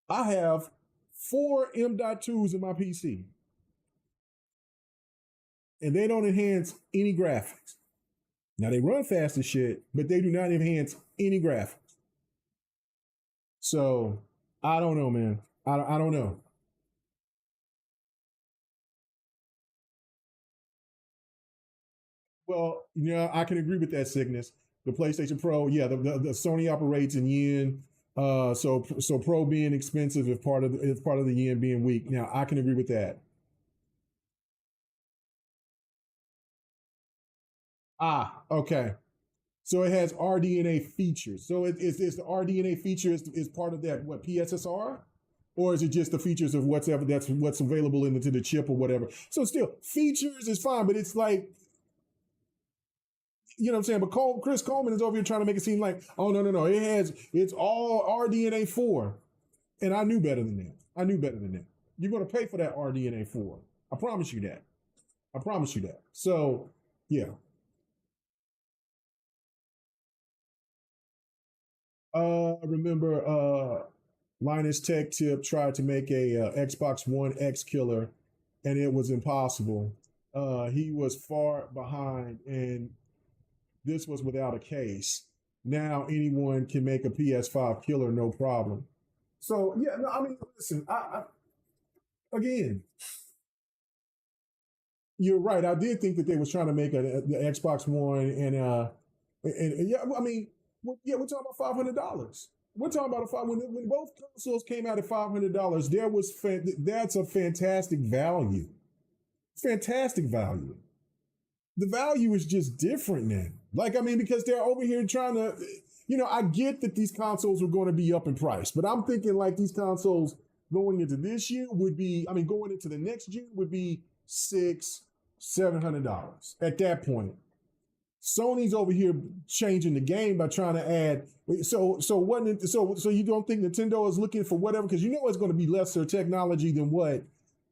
I have 4 M.2s in my PC, and they don't enhance any graphics. Now they run fast as shit, but they do not enhance any graphics. So I don't know, man. I don't know. Well, yeah, I can agree with that, Sickness. The PlayStation Pro, yeah, the Sony operates in yen. So Pro being expensive is part of the yen being weak. Now I can agree with that. Ah, okay. So it has RDNA features. So is the RDNA feature is part of that what PSSR, or is it just the features of what's available into the chip or whatever? So still features is fine, but it's like you know what I'm saying. But Chris Coleman is over here trying to make it seem like oh no it's all RDNA 4, and I knew better than that. I knew better than that. You're going to pay for that RDNA 4. I promise you that. I promise you that. So yeah. Remember Linus Tech Tip tried to make a Xbox One X killer, and it was impossible. He was far behind, and this was without a case. Now anyone can make a PS5 killer, no problem. So yeah, no, I mean, listen, again, you're right. I did think that they was trying to make the Xbox One and yeah, I mean, yeah, we're talking about $500. We're talking about when both consoles came out at $500. That's a fantastic value. Fantastic value. The value is just different now. Like I mean, because they're over here trying to, I get that these consoles are going to be up in price, but I'm thinking like these consoles going into this year would be, I mean, going into the next year would be $700 at that point. Sony's over here changing the game by trying to add. So you don't think Nintendo is looking for whatever because it's going to be lesser technology than what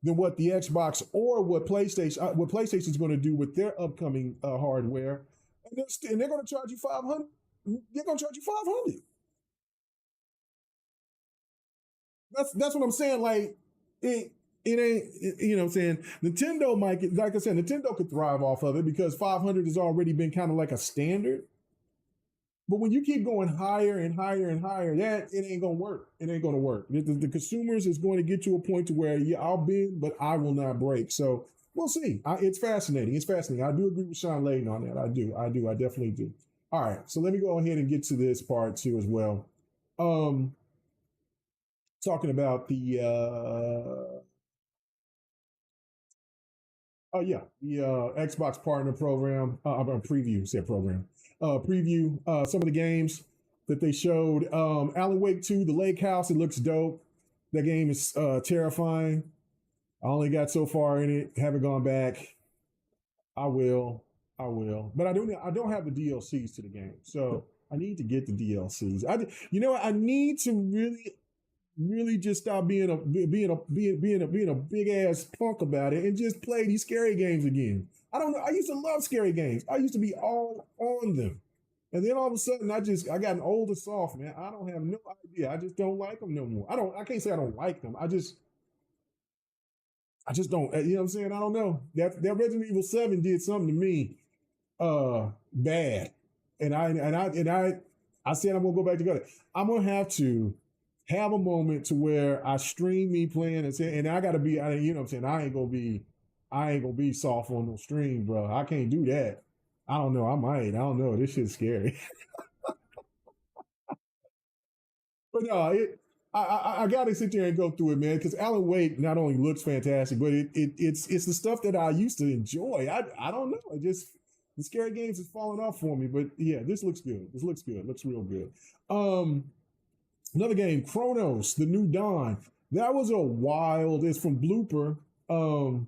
the Xbox or what PlayStation is going to do with their upcoming hardware, and they're going to charge you 500. They're going to charge you 500. That's what I'm saying. Like it ain't, what I'm saying? Nintendo might get, like I said, Nintendo could thrive off of it because 500 has already been kind of like a standard. But when you keep going higher and higher and higher, that it ain't gonna work. It ain't gonna work. The consumers is going to get to a point to where yeah, I'll bend, but I will not break. So we'll see. It's fascinating. It's fascinating. I do agree with Sean Layden on that. I do. I definitely do. All right. So let me go ahead and get to this part too as well. Talking about the oh yeah, the Xbox Partner Program, preview, said program, preview some of the games that they showed. Alan Wake 2, The Lake House, it looks dope. That game is terrifying. I only got so far in it, haven't gone back. I will, but I don't have the DLCs to the game, so I need to get the DLCs. I need to really just stop being a big ass punk about it and just play these scary games again. I don't know. I used to love scary games. I used to be all on them. And then all of a sudden I got an older soft, man. I don't have no idea. I just don't like them no more. I can't say I don't like them. I just don't, you know what I'm saying? I don't know. That Resident Evil 7 did something to me bad. And I said I'm gonna go back together. I'm gonna have to have a moment to where I stream me playing and I gotta be, you know what I'm saying? I ain't gonna be soft on no stream, bro. I can't do that. I don't know. I might. I don't know. This shit's scary. But no, I got to sit there and go through it, man, because Alan Wake not only looks fantastic, but it's the stuff that I used to enjoy. I don't know. It just the scary games is falling off for me, but yeah, this looks good. This looks good. It looks real good. Another game, Chronos, The New Dawn. That was a wild. It's from Blooper, from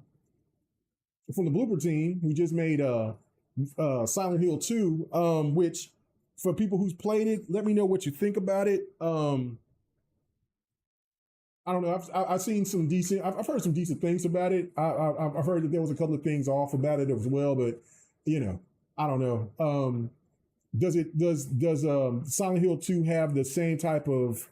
the Blooper team who just made Silent Hill 2, which for people who's played it, let me know what you think about it. I don't know. I've seen some decent. I've heard some decent things about it. I've heard that there was a couple of things off about it as well, but I don't know. Does Silent Hill 2 have the same type of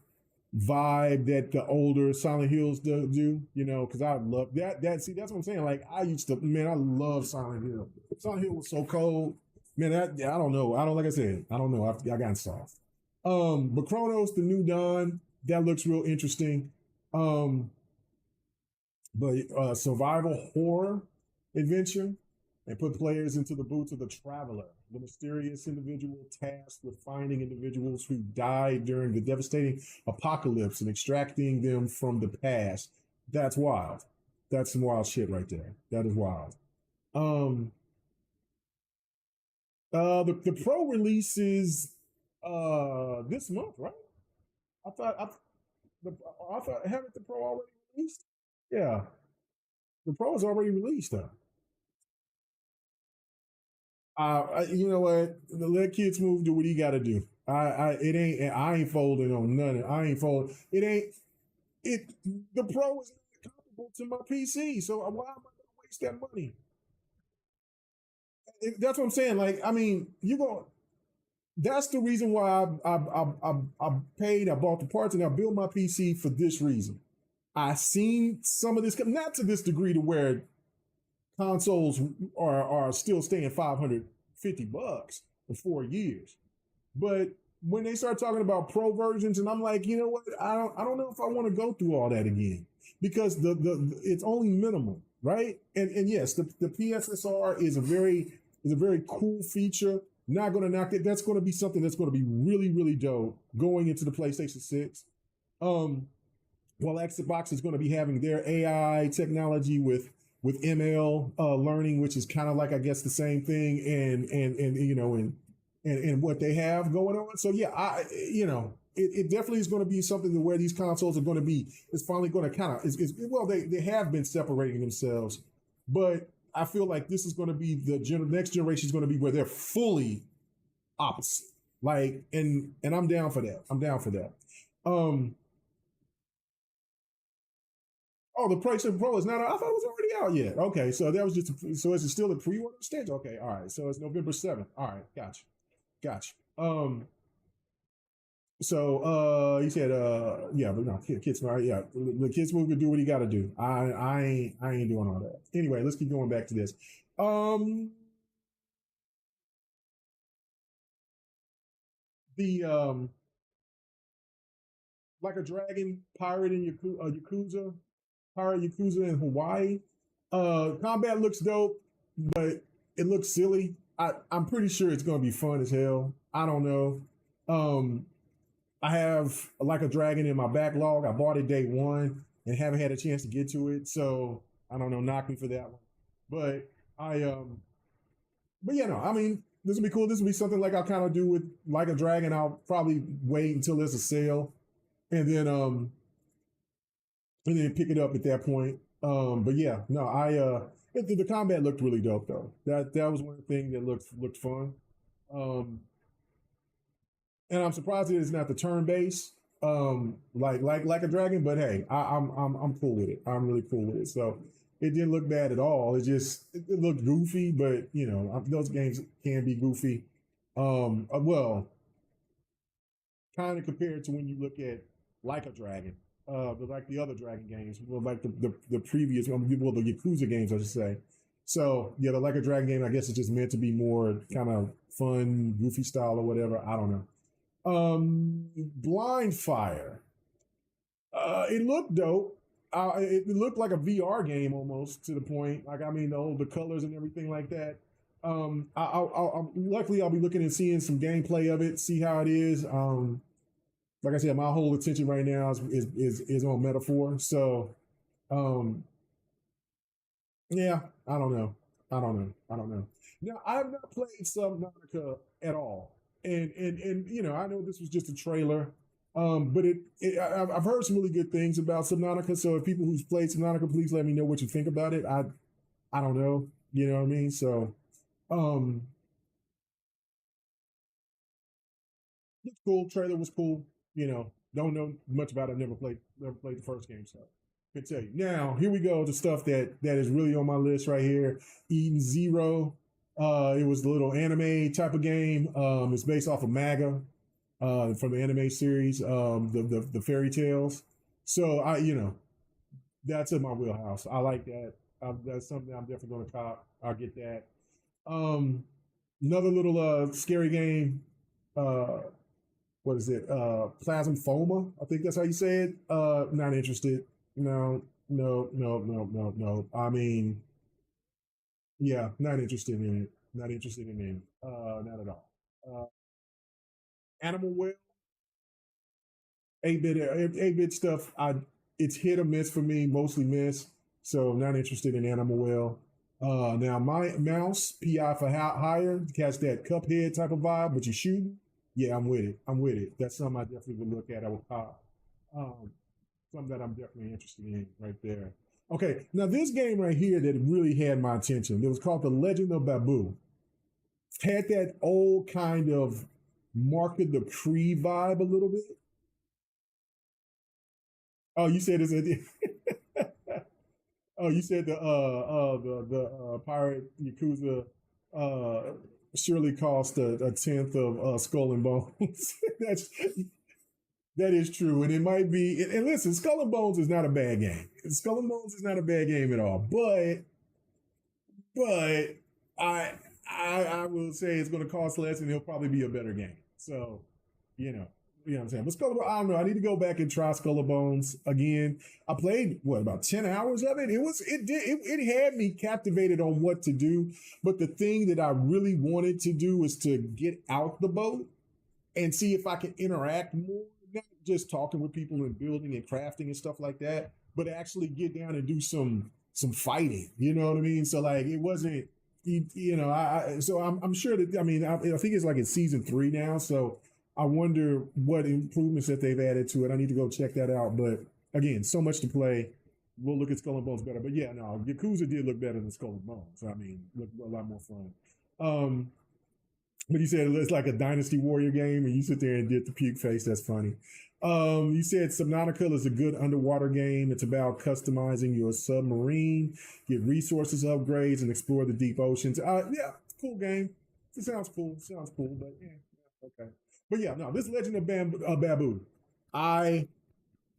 vibe that the older Silent Hills do? Because I love that. See, that's what I'm saying. Like I used to, man, I love Silent Hill. Silent Hill was so cold, man. I don't know. Like I said, I don't know. I got soft. But Chronos, The New Dawn, that looks real interesting. But survival horror adventure and put players into the boots of the traveler, the mysterious individual tasked with finding individuals who died during the devastating apocalypse and extracting them from the past. That's wild. That's some wild shit right there. That is wild. The pro release is this month, right? I thought haven't the pro already released? Yeah, the pro is already released though. You know what? Let Kids Move do what he got to do. I ain't folding on nothing. I ain't folding. It ain't it. The pro is not comparable to my PC, so why am I going to waste that money? That's what I'm saying. Like, I mean, you go. That's the reason why I paid. I bought the parts and I built my PC for this reason. I seen some of this, not to this degree to where consoles are still staying $550 for 4 years. But when they start talking about pro versions, and I'm like, you know what? I don't know if I want to go through all that again because the it's only minimal, right? And yes, the PSSR is a very cool feature. Not going to knock it. That's going to be something that's going to be really, really dope going into the PlayStation 6. While Xbox is going to be having their AI technology with ML learning, which is kind of like I guess the same thing, and what they have going on. So yeah, it definitely is going to be something to where these consoles are going to be. It's finally going to kind of well, they have been separating themselves, but I feel like this is going to be next generation is going to be where they're fully opposite. Like, and I'm down for that. I'm down for that. Oh, the PlayStation Pro is not. I thought it was already out yet. Okay, so that was just. So is it still a pre-order stage? Okay, all right. So it's November 7th. All right, gotcha. So he said, yeah, but no, kids, yeah, the Kids Move to do what he got to do. I ain't doing all that. Anyway, let's keep going back to this. The like a dragon pirate in Yakuza, pirate Yakuza in Hawaii. Combat looks dope, but it looks silly. I'm pretty sure it's gonna be fun as hell. I don't know. I have Like a Dragon in my backlog. I bought it day one and haven't had a chance to get to it. So I don't know, knock me for that one. But but yeah, no, I mean, this will be cool. This will be something like I'll kind of do with Like a Dragon. I'll probably wait until there's a sale and then pick it up at that point. But yeah, no, the combat looked really dope though. That was one thing that looked fun. And I'm surprised it is not the turn based, like a dragon. But hey, I'm cool with it. I'm really cool with it. So it didn't look bad at all. It looked goofy, but those games can be goofy. Well, kind of compared to when you look at Like a Dragon, but like the other Dragon games, well, like the previous, well, the Yakuza games, I should say. So yeah, the Like a Dragon game, I guess it's just meant to be more kind of fun, goofy style or whatever. I don't know. Blind Fire. It looked dope. It looked like a VR game almost to the point. Like I mean, the colors and everything like that. Luckily I'll be looking and seeing some gameplay of it, see how it is. like I said, my whole attention right now is on Metaphor. So um, yeah, I don't know. I don't know. I don't know. Now I've not played Subnautica at all, and I know this was just a trailer, but I've heard some really good things about Subnautica. So if people who's played Subnautica, please let me know what you think about it. I don't know. You know what I mean? So um, it's cool. Trailer was cool. Don't know much about it. Never played the first game, so I can tell you. Now, here we go to stuff that is really on my list right here. Eden Zero. It was a little anime type of game. It's based off of manga from the anime series, the fairy tales. So that's in my wheelhouse. I like that. That's something I'm definitely going to cop. I'll get that. Um, Another little scary game. Uh, what is it? Plasmphoma. I think that's how you say it. Not interested. No, no, no, no, no, no. I mean, yeah, not interested in it. Not interested in it. Not at all. Animal Well, 8-bit stuff. It's hit or miss for me, mostly miss. So not interested in Animal Well. Now my mouse, PI for hire, catch that Cuphead type of vibe, but you shooting. Yeah, I'm with it. I'm with it. That's something I definitely would look at. I would pop. Um, Something that I'm definitely interested in right there. Okay, now this game right here that really had my attention. It was called The Legend of Babu. Had that old kind of Mark of the Cree vibe a little bit. Oh, you said it's a. Oh, you said the pirate Yakuza uh, surely cost a tenth of Skull and Bones. That's that is true, and it might be. And listen, Skull and Bones is not a bad game. Skull and Bones is not a bad game at all. But I I will say it's going to cost less, and it'll probably be a better game. So you know what I'm saying. But I don't know. I need to go back and try Skull and Bones again. I played about 10 hours of it. It had me captivated on what to do. But the thing that I really wanted to do was to get out the boat and see if I can interact more, not just talking with people and building and crafting and stuff like that, but actually get down and do some fighting. You know what I mean? So like it wasn't, so I'm sure that I think it's like in season 3 now. So I wonder what improvements that they've added to it. I need to go check that out. But again, so much to play. We'll look at Skull and Bones better. But yeah, no, Yakuza did look better than Skull and Bones. I mean, looked a lot more fun. Um, but you said it's like a Dynasty Warrior game, and you sit there and did the puke face. That's funny. You said Subnautica is a good underwater game. It's about customizing your submarine, get resources upgrades, and explore the deep oceans. Yeah, it's a cool game. It sounds cool. Sounds cool, but yeah, okay. But yeah, no, this Legend of Babu, I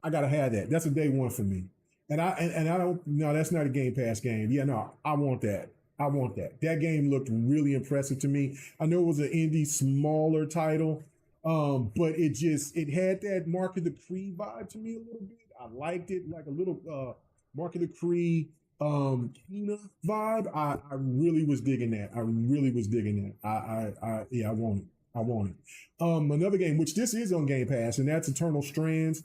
I gotta have that. That's a day one for me. And I don't no, that's not a Game Pass game. Yeah, no, I want that. I want that. That game looked really impressive to me. I know it was an indie smaller title, but it had that Mark of the Cree vibe to me a little bit. I liked it like a little Mark of the Cree Kina vibe. I really was digging that. I really was digging that. Yeah, I want it. I want it. Another game, which this is on Game Pass, and that's Eternal Strands.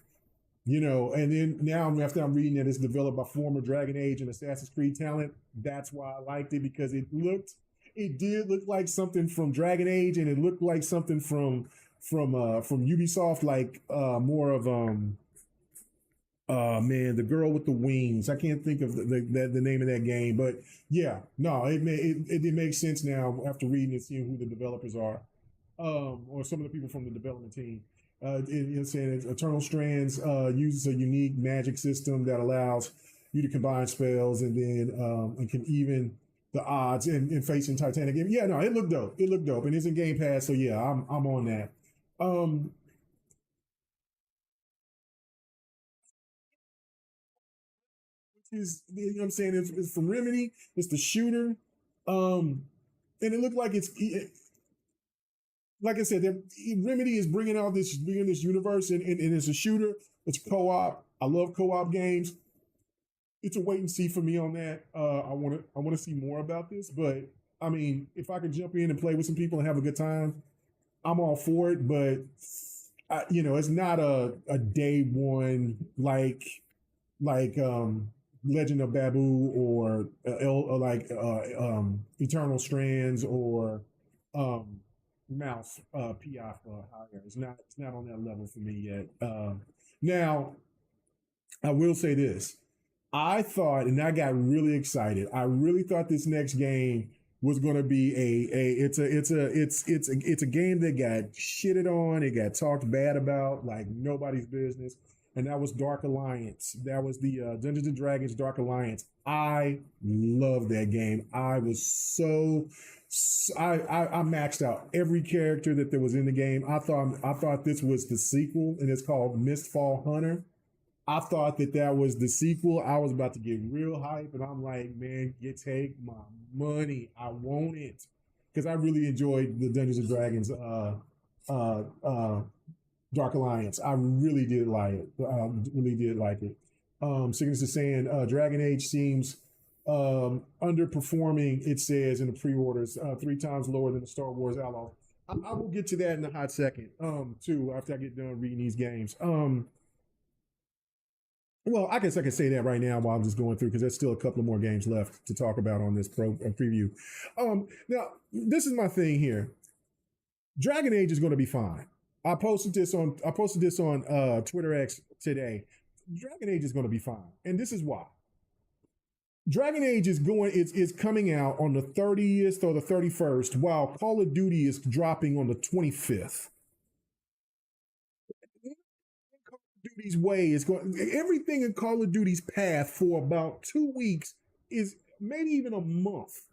And then now after I'm reading that it's developed by former Dragon Age and Assassin's Creed talent, that's why I liked it because it did look like something from Dragon Age, and it looked like something from Ubisoft, like more of man, the girl with the wings. I can't think of the name of that game, but yeah, no, it makes sense now after reading and seeing who the developers are, or some of the people from the development team. It's saying Eternal Strands uses a unique magic system that allows you to combine spells and can even the odds in facing Titanic. Yeah, no, it looked dope. It looked dope, and it's in Game Pass, so yeah, I'm on that. Um, which is what I'm saying, it's from Remedy. It's the shooter, and it looked like like I said, Remedy is bringing this universe, and it's a shooter. It's co-op. I love co-op games. It's a wait and see for me on that. I want to see more about this, but I mean, if I could jump in and play with some people and have a good time, I'm all for it. But it's not a day one like Legend of Babu or like Eternal Strands or Mouse PI for Hire. It's not on that level for me yet. Now I will say this. I thought, and I got really excited. I really thought this next game was going to be it's a game that got shitted on. It got talked bad about like nobody's business, and that was Dark Alliance. That was the Dungeons and Dragons Dark Alliance. I love that game. I was I maxed out every character that there was in the game. I thought this was the sequel, and it's called Mistfall Hunter. I thought that was the sequel. I was about to get real hype, and I'm like, man, you take my money. I want it because I really enjoyed the Dungeons and Dragons Dark Alliance. I really did like it. Really did like it. Sickness is saying Dragon Age seems underperforming. It says in the pre-orders 3 times lower than the Star Wars Outlaws. I will get to that in a hot second. Too after I get done reading these games. Well, I guess I can say that right now while I'm just going through because there's still a couple of more games left to talk about on this preview. Now, this is my thing here. Dragon Age is going to be fine. I posted this on Twitter X today. Dragon Age is going to be fine, and this is why. Dragon Age is coming out on the 30th or the 31st, while Call of Duty is dropping on the 25th. Duty's way is going. Everything in Call of Duty's path for about 2 weeks is maybe even a month.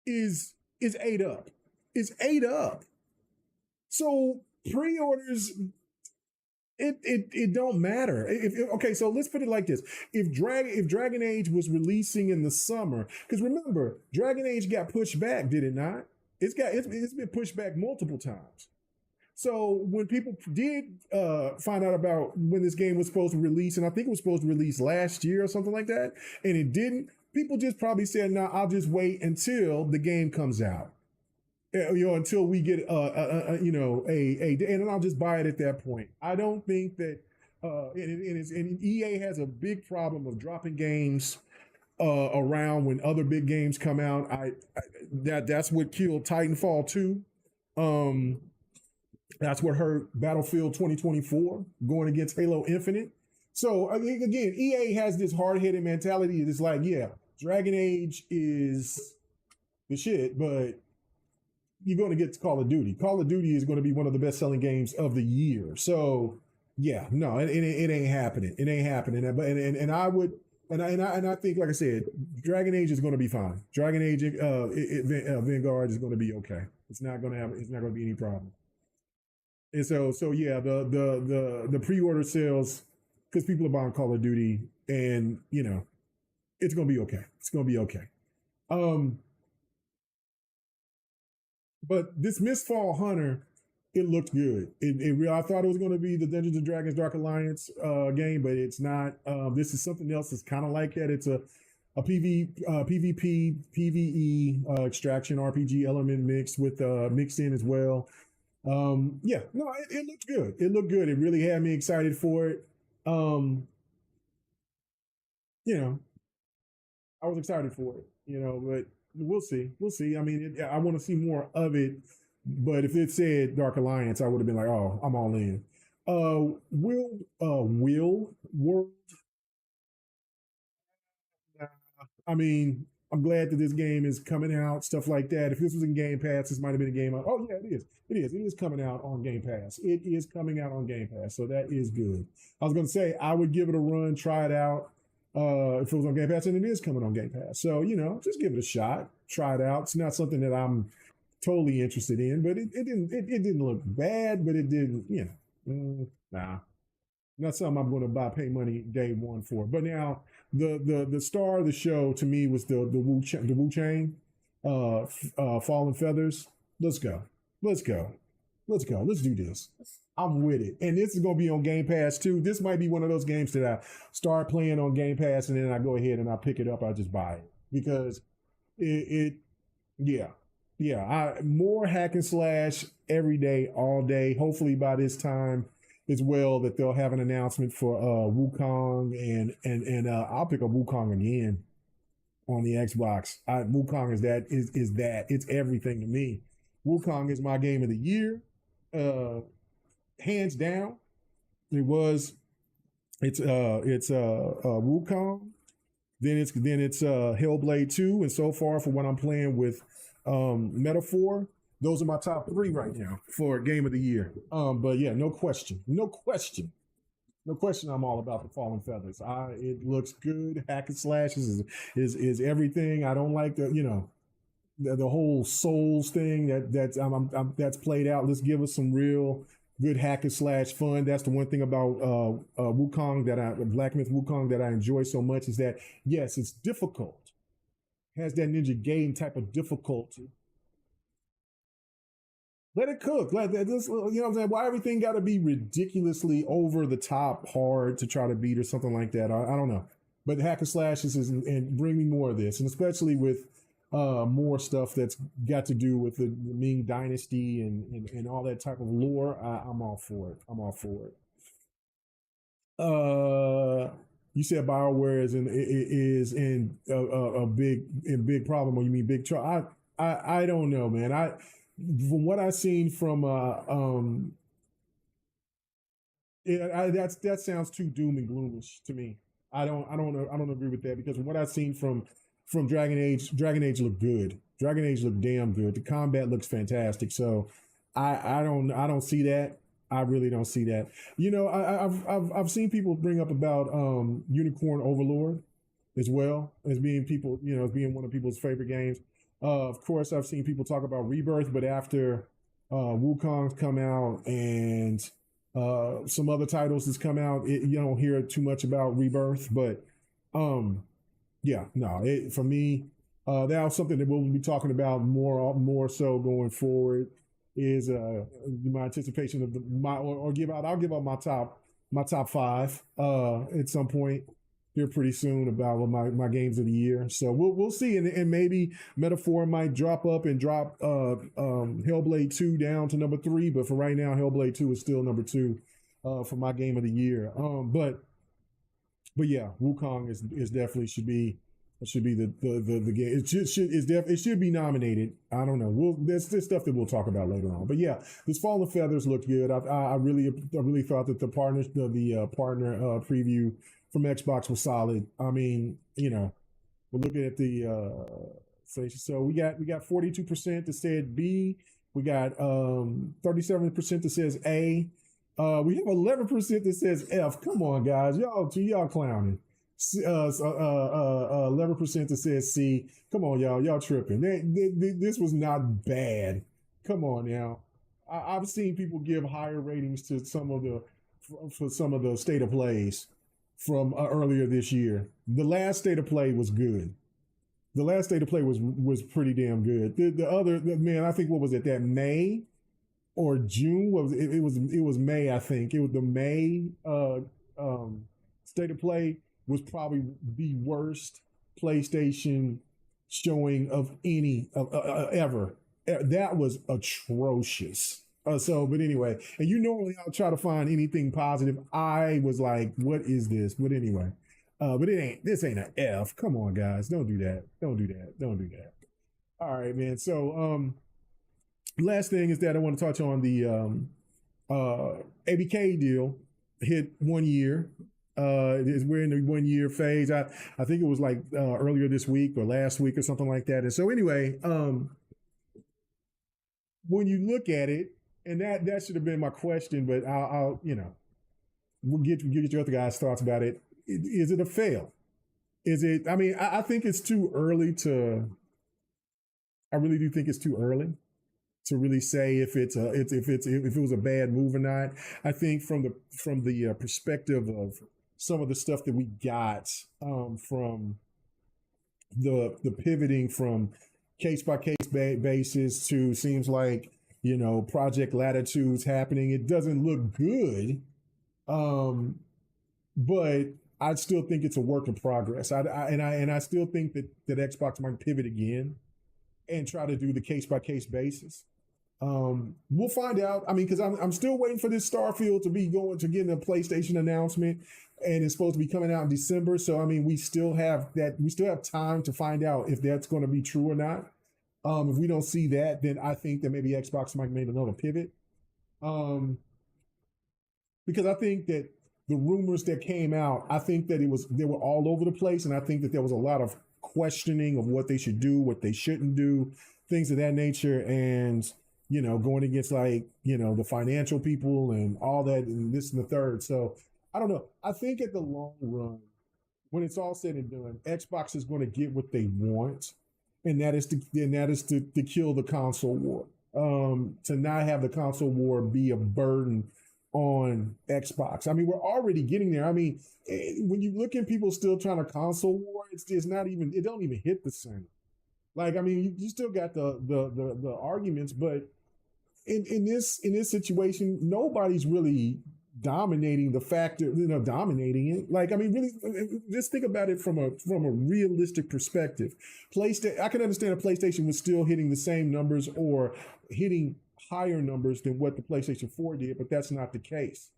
Is ate up. Is ate up. So pre-orders, it don't matter. Okay, so let's put it like this: if Dragon Age was releasing in the summer, because remember, Dragon Age got pushed back, did it not? It's been pushed back multiple times. So when people did find out about when this game was supposed to release, and I think it was supposed to release last year or something like that, and it didn't, people just probably said, "No, I'll just wait until the game comes out, until we get and then I'll just buy it at that point." I don't think that, and EA has a big problem of dropping games around when other big games come out. That's what killed Titanfall 2. That's what hurt Battlefield 2024 going against Halo Infinite. So again, EA has this hard-headed mentality. It's like, yeah, Dragon Age is the shit, but you're going to get to Call of Duty. Call of Duty is going to be one of the best-selling games of the year. So yeah, no, it ain't happening. It ain't happening. And I think, like I said, Dragon Age is going to be fine. Dragon Age Vanguard is going to be okay. It's not going to be any problem. And so yeah, the pre-order sales, because people are buying Call of Duty, and it's gonna be okay. It's gonna be okay. But this Mistfall Hunter, it looked good. I thought it was going to be the Dungeons and Dragons Dark Alliance game, but it's not. This is something else that's kind of like that. It's a PvP, PvE extraction RPG element mixed in as well. Yeah, no, it looked good. It looked good. It really had me excited for it. I was excited for it, but we'll see. We'll see. I mean, I want to see more of it, but if it said Dark Alliance, I would have been like, oh, I'm all in. Will World? I mean, I'm glad that this game is coming out, stuff like that. If this was in Game Pass, this might have been a game. Oh, yeah, it is. It is. It is coming out on Game Pass. It is coming out on Game Pass. So that is good. I was going to say, I would give it a run, try it out if it was on Game Pass, and it is coming on Game Pass. So, just give it a shot, try it out. It's not something that I'm totally interested in, but it didn't look bad, but it didn't, nah. Not something I'm going to pay money day one for. But now the star of the show to me was the Wu Chang, Fallen Feathers. Let's go. Let's do this. I'm with it. And this is going to be on Game Pass too. This might be one of those games that I start playing on Game Pass and then I go ahead and I pick it up. I just buy it because yeah. Yeah, more hack and slash every day, all day. Hopefully by this time as well that they'll have an announcement for Wukong and I'll pick up Wukong again on the Xbox. Wukong is that it's everything to me. Wukong is my game of the year, hands down. It was it's Wukong. Then it's Hellblade 2, and so far for what I'm playing with Metaphor, those are my top three right now for game of the year. But yeah, no question, I'm all about the Fallen Feathers. It looks good. Hack and slashes is everything. I don't like the whole Souls thing that's played out. Let's give us some real good hack and slash fun. That's the one thing about Wukong Black Myth Wukong that I enjoy so much is that yes, it's difficult. It has that Ninja Gaiden type of difficulty. Let it cook. Let this, you know what I'm saying? Why everything got to be ridiculously over the top hard to try to beat or something like that? I don't know. But the hack and slashes and bring me more of this, and especially with more stuff that's got to do with the Ming Dynasty and all that type of lore. I'm all for it. You said BioWare is in a big problem, or you mean big trouble? I don't know, man. From what I've seen from that sounds too doom and gloomish to me. I don't agree with that because from what I've seen from Dragon Age looked good. Dragon Age looked damn good. The combat looks fantastic. So I don't see that. I really don't see that. You know, I've seen people bring up about Unicorn Overlord as well as being as being one of people's favorite games. Of course, I've seen people talk about Rebirth, but after Wukong's come out and some other titles that's come out, you don't hear too much about Rebirth. But yeah, no, for me, that was something that we'll be talking about more so going forward. Is my anticipation of I'll give out my top five at some point here pretty soon about my games of the year. So we'll see, and maybe Metaphor might drop up and drop Hellblade 2 down to number 3, but for right now, Hellblade 2 is still number 2 for my game of the year. But yeah, Wukong is definitely should be the game. It should be nominated. I don't know. There's stuff that we'll talk about later on. But yeah, this Fallen Feathers looked good. I really thought that the partner preview from Xbox was solid. I mean, we're looking at the so we got 42% that said B. We got 37% that says A. We have 11% that says F. Come on, guys, y'all clowning. 11% that says C. Come on, y'all tripping. This was not bad. Come on now. I've seen people give higher ratings to some of the state of plays from earlier this year. The last state of play was good. The last state of play was pretty damn good. Man, I think what was it, that May or June? What was it? It was May, I think. It was the May state of play was probably the worst PlayStation showing of any ever. That was atrocious. But anyway, and normally I'll try to find anything positive. I was like, what is this? But anyway, but this ain't an F. Come on, guys. Don't do that. All right, man. So, last thing is that I want to touch on the ABK deal hit 1 year. We're in the 1 year phase. I think it was like earlier this week or last week or something like that. And so anyway, when you look at it, and that should have been my question, but I'll we'll get your other guys' thoughts about it. Is it a fail? Is it? I mean, I think it's too early to. I really do think it's too early to really say if it was a bad move or not. I think from the perspective of some of the stuff that we got from the pivoting from case by case basis to seems like Project Latitude's happening. It doesn't look good, but I still think it's a work in progress. I still think that Xbox might pivot again and try to do the case by case basis. We'll find out. I mean, because I'm still waiting for this Starfield to be going to get a PlayStation announcement, and it's supposed to be coming out in December. So I mean, we still have that. We still have time to find out if that's going to be true or not. If we don't see that, then I think that maybe Xbox might make another pivot. Because I think that the rumors that came out, I think that they were all over the place, and I think that there was a lot of questioning of what they should do, what they shouldn't do, things of that nature, and going against the financial people and all that, and this and the third. So I don't know. I think at the long run, when it's all said and done, Xbox is going to get what they want, and that is to kill the console war. To not have the console war be a burden on Xbox. I mean, we're already getting there. I mean, when you look at people still trying to console war, it's not even, it don't even hit the center. Like, I mean, you still got the arguments, but in this situation, nobody's really dominating the factor, dominating it. Like, I mean, really, just think about it from a realistic perspective. PlayStation, I can understand a PlayStation was still hitting the same numbers or hitting higher numbers than what the PlayStation 4 did, but that's not the case.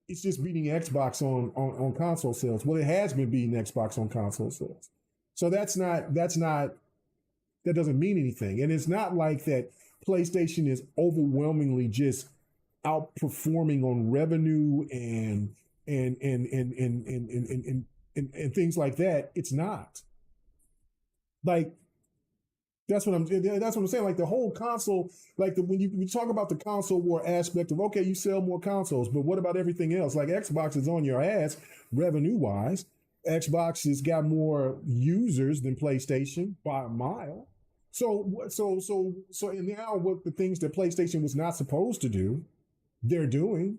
It's just beating Xbox on console sales. Well, it has been beating Xbox on console sales. So that doesn't mean anything. And it's not like that PlayStation is overwhelmingly just outperforming on revenue and things like that. It's not. Like, that's what I'm saying. Like the whole console, like when you talk about the console war aspect of, okay, you sell more consoles, but what about everything else? Like Xbox is on your ass revenue wise. Xbox has got more users than PlayStation by a mile. So and now what the things that PlayStation was not supposed to do, they're doing.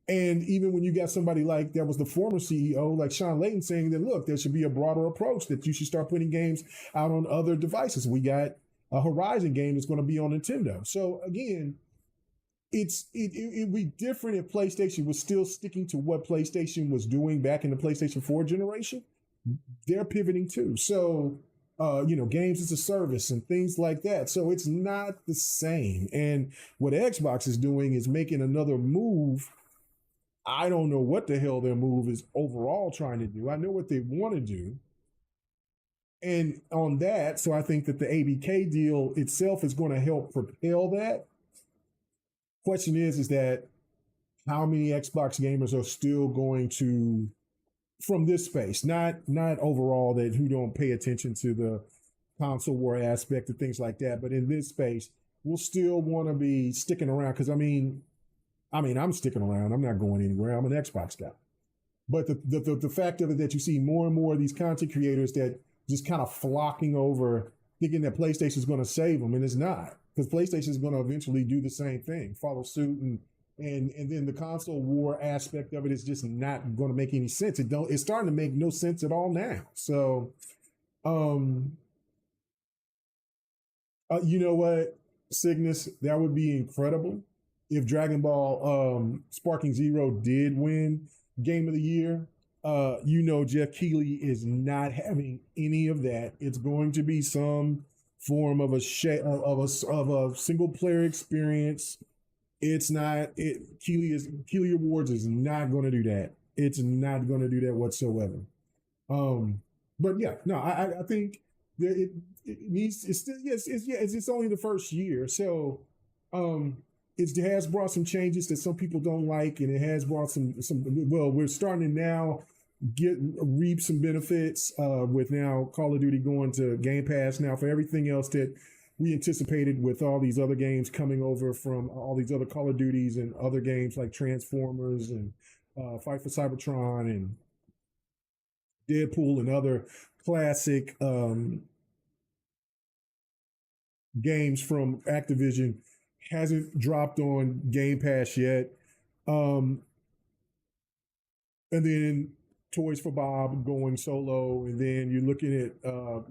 And even when you got somebody like that was the former CEO, like Sean Layton, saying that, look, there should be a broader approach, that you should start putting games out on other devices. We got a Horizon game that's going to be on Nintendo. So again, it'd be different if PlayStation was still sticking to what PlayStation was doing back in the PlayStation 4 generation. They're pivoting too. So, games as a service and things like that. So it's not the same. And what Xbox is doing is making another move. I don't know what the hell their move is overall trying to do. I know what they want to do. And on that, so I think that the ABK deal itself is going to help propel that. Question is that how many Xbox gamers are still going to, from this space, not overall, that who don't pay attention to the console war aspect of things like that, but in this space, will still want to be sticking around. Because I mean, I'm sticking around. I'm not going anywhere. I'm an Xbox guy. But the fact of it that you see more and more of these content creators that just kind of flocking over, thinking that PlayStation is going to save them, and it's not, because PlayStation is going to eventually do the same thing, follow suit, and then the console war aspect of it is just not going to make any sense. It's starting to make no sense at all now. So, you know what, Cygnus, that would be incredible if Dragon Ball Sparking Zero did win Game of the Year. Jeff Keighley is not having any of that. It's going to be some form of a single player experience. It's not. Keighley Awards is not going to do that. It's not going to do that whatsoever. But yeah, no, I think that it needs. It's still, yes, it's only the first year, so it has brought some changes that some people don't like, and it has brought some. Well, we're starting to now reap some benefits with now Call of Duty going to Game Pass now for everything else that we anticipated, with all these other games coming over from all these other Call of Duties and other games like Transformers and Fight for Cybertron and Deadpool and other classic games from Activision hasn't dropped on Game Pass yet. And then Toys for Bob going solo, and then you're looking at a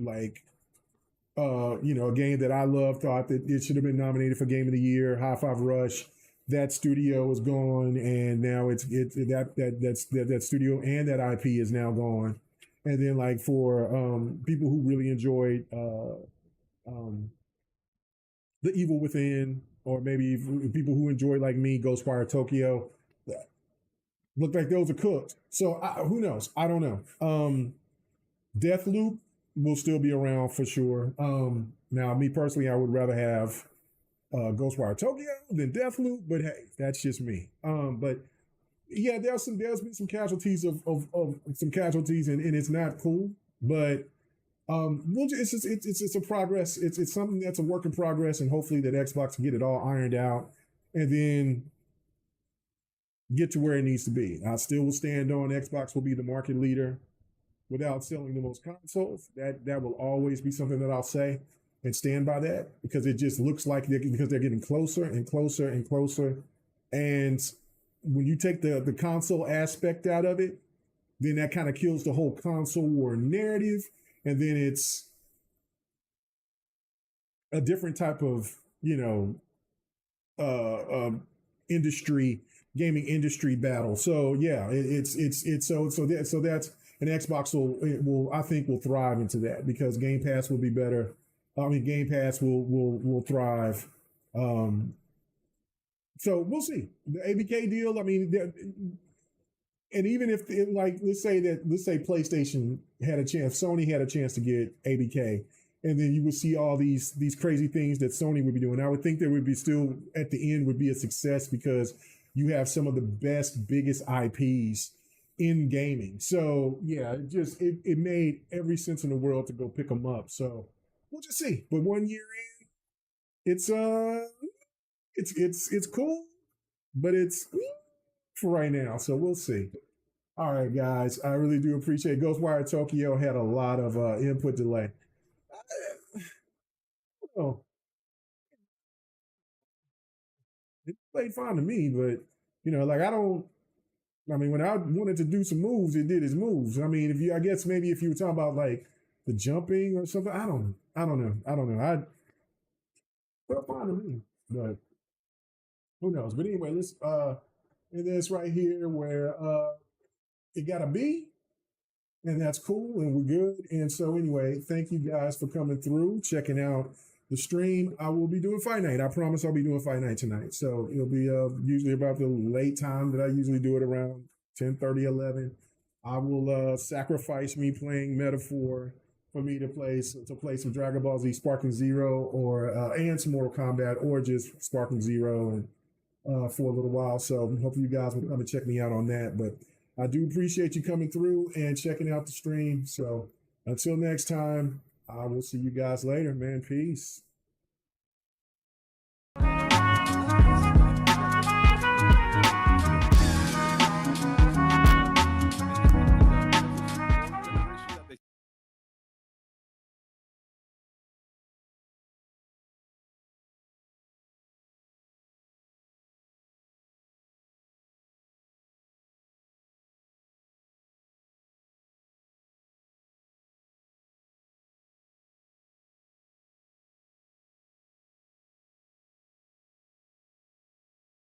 game that I love, thought that it should have been nominated for Game of the Year, hi-firush. That studio is gone, and now that studio and that IP is now gone. And then for people who really enjoyed The Evil Within, or maybe people who enjoy like me, Ghostwire Tokyo, look like those are cooked. So who knows? I don't know. Deathloop will still be around for sure. Now, me personally, I would rather have Ghostwire Tokyo than Deathloop, but hey, that's just me. But yeah, there's been some casualties of some casualties, and it's not cool. But it's a progress. It's something that's a work in progress, and hopefully that Xbox can get it all ironed out, and then get to where it needs to be. I still will stand on Xbox will be the market leader without selling the most consoles. That will always be something that I'll say and stand by that, because it just looks like because they're getting closer and closer and closer. And when you take the console aspect out of it, then that kind of kills the whole console war narrative. And then it's a different type of, industry, gaming industry battle. So yeah, it's so that's an Xbox will I think will thrive into that, because Game Pass will be better. I mean, Game Pass will thrive. So we'll see. The ABK deal. I mean, and even if like let's say PlayStation had a chance, Sony had a chance to get ABK, and then you would see all these crazy things that Sony would be doing. I would think there would be still at the end would be a success, because you have some of the best, biggest IPs in gaming. So yeah, it made every sense in the world to go pick them up. So we'll just see. But 1 year in, it's cool, but it's for right now. So we'll see. All right, guys. I really do appreciate it. Ghostwire Tokyo had a lot of input delay. Oh, it played fine to me, but like I don't. I mean, when I wanted to do some moves, it did its moves. I mean, I guess maybe if you were talking about like the jumping or something, I don't know. I felt fine to me, but who knows? But anyway, let's and this right here where it got a B, and that's cool, and we're good. And so anyway, thank you guys for coming through, checking out the stream. I will be doing Fight Night. I promise I'll be doing Fight Night tonight. So it'll be usually about the late time that I usually do it, around 10:30, 11. I will sacrifice me playing Metaphor for me to play some Dragon Ball Z Sparking Zero, or and some Mortal Kombat, or just Sparking Zero, and for a little while. So hopefully you guys will come and check me out on that. But I do appreciate you coming through and checking out the stream. So until next time, I will see you guys later, man. Peace.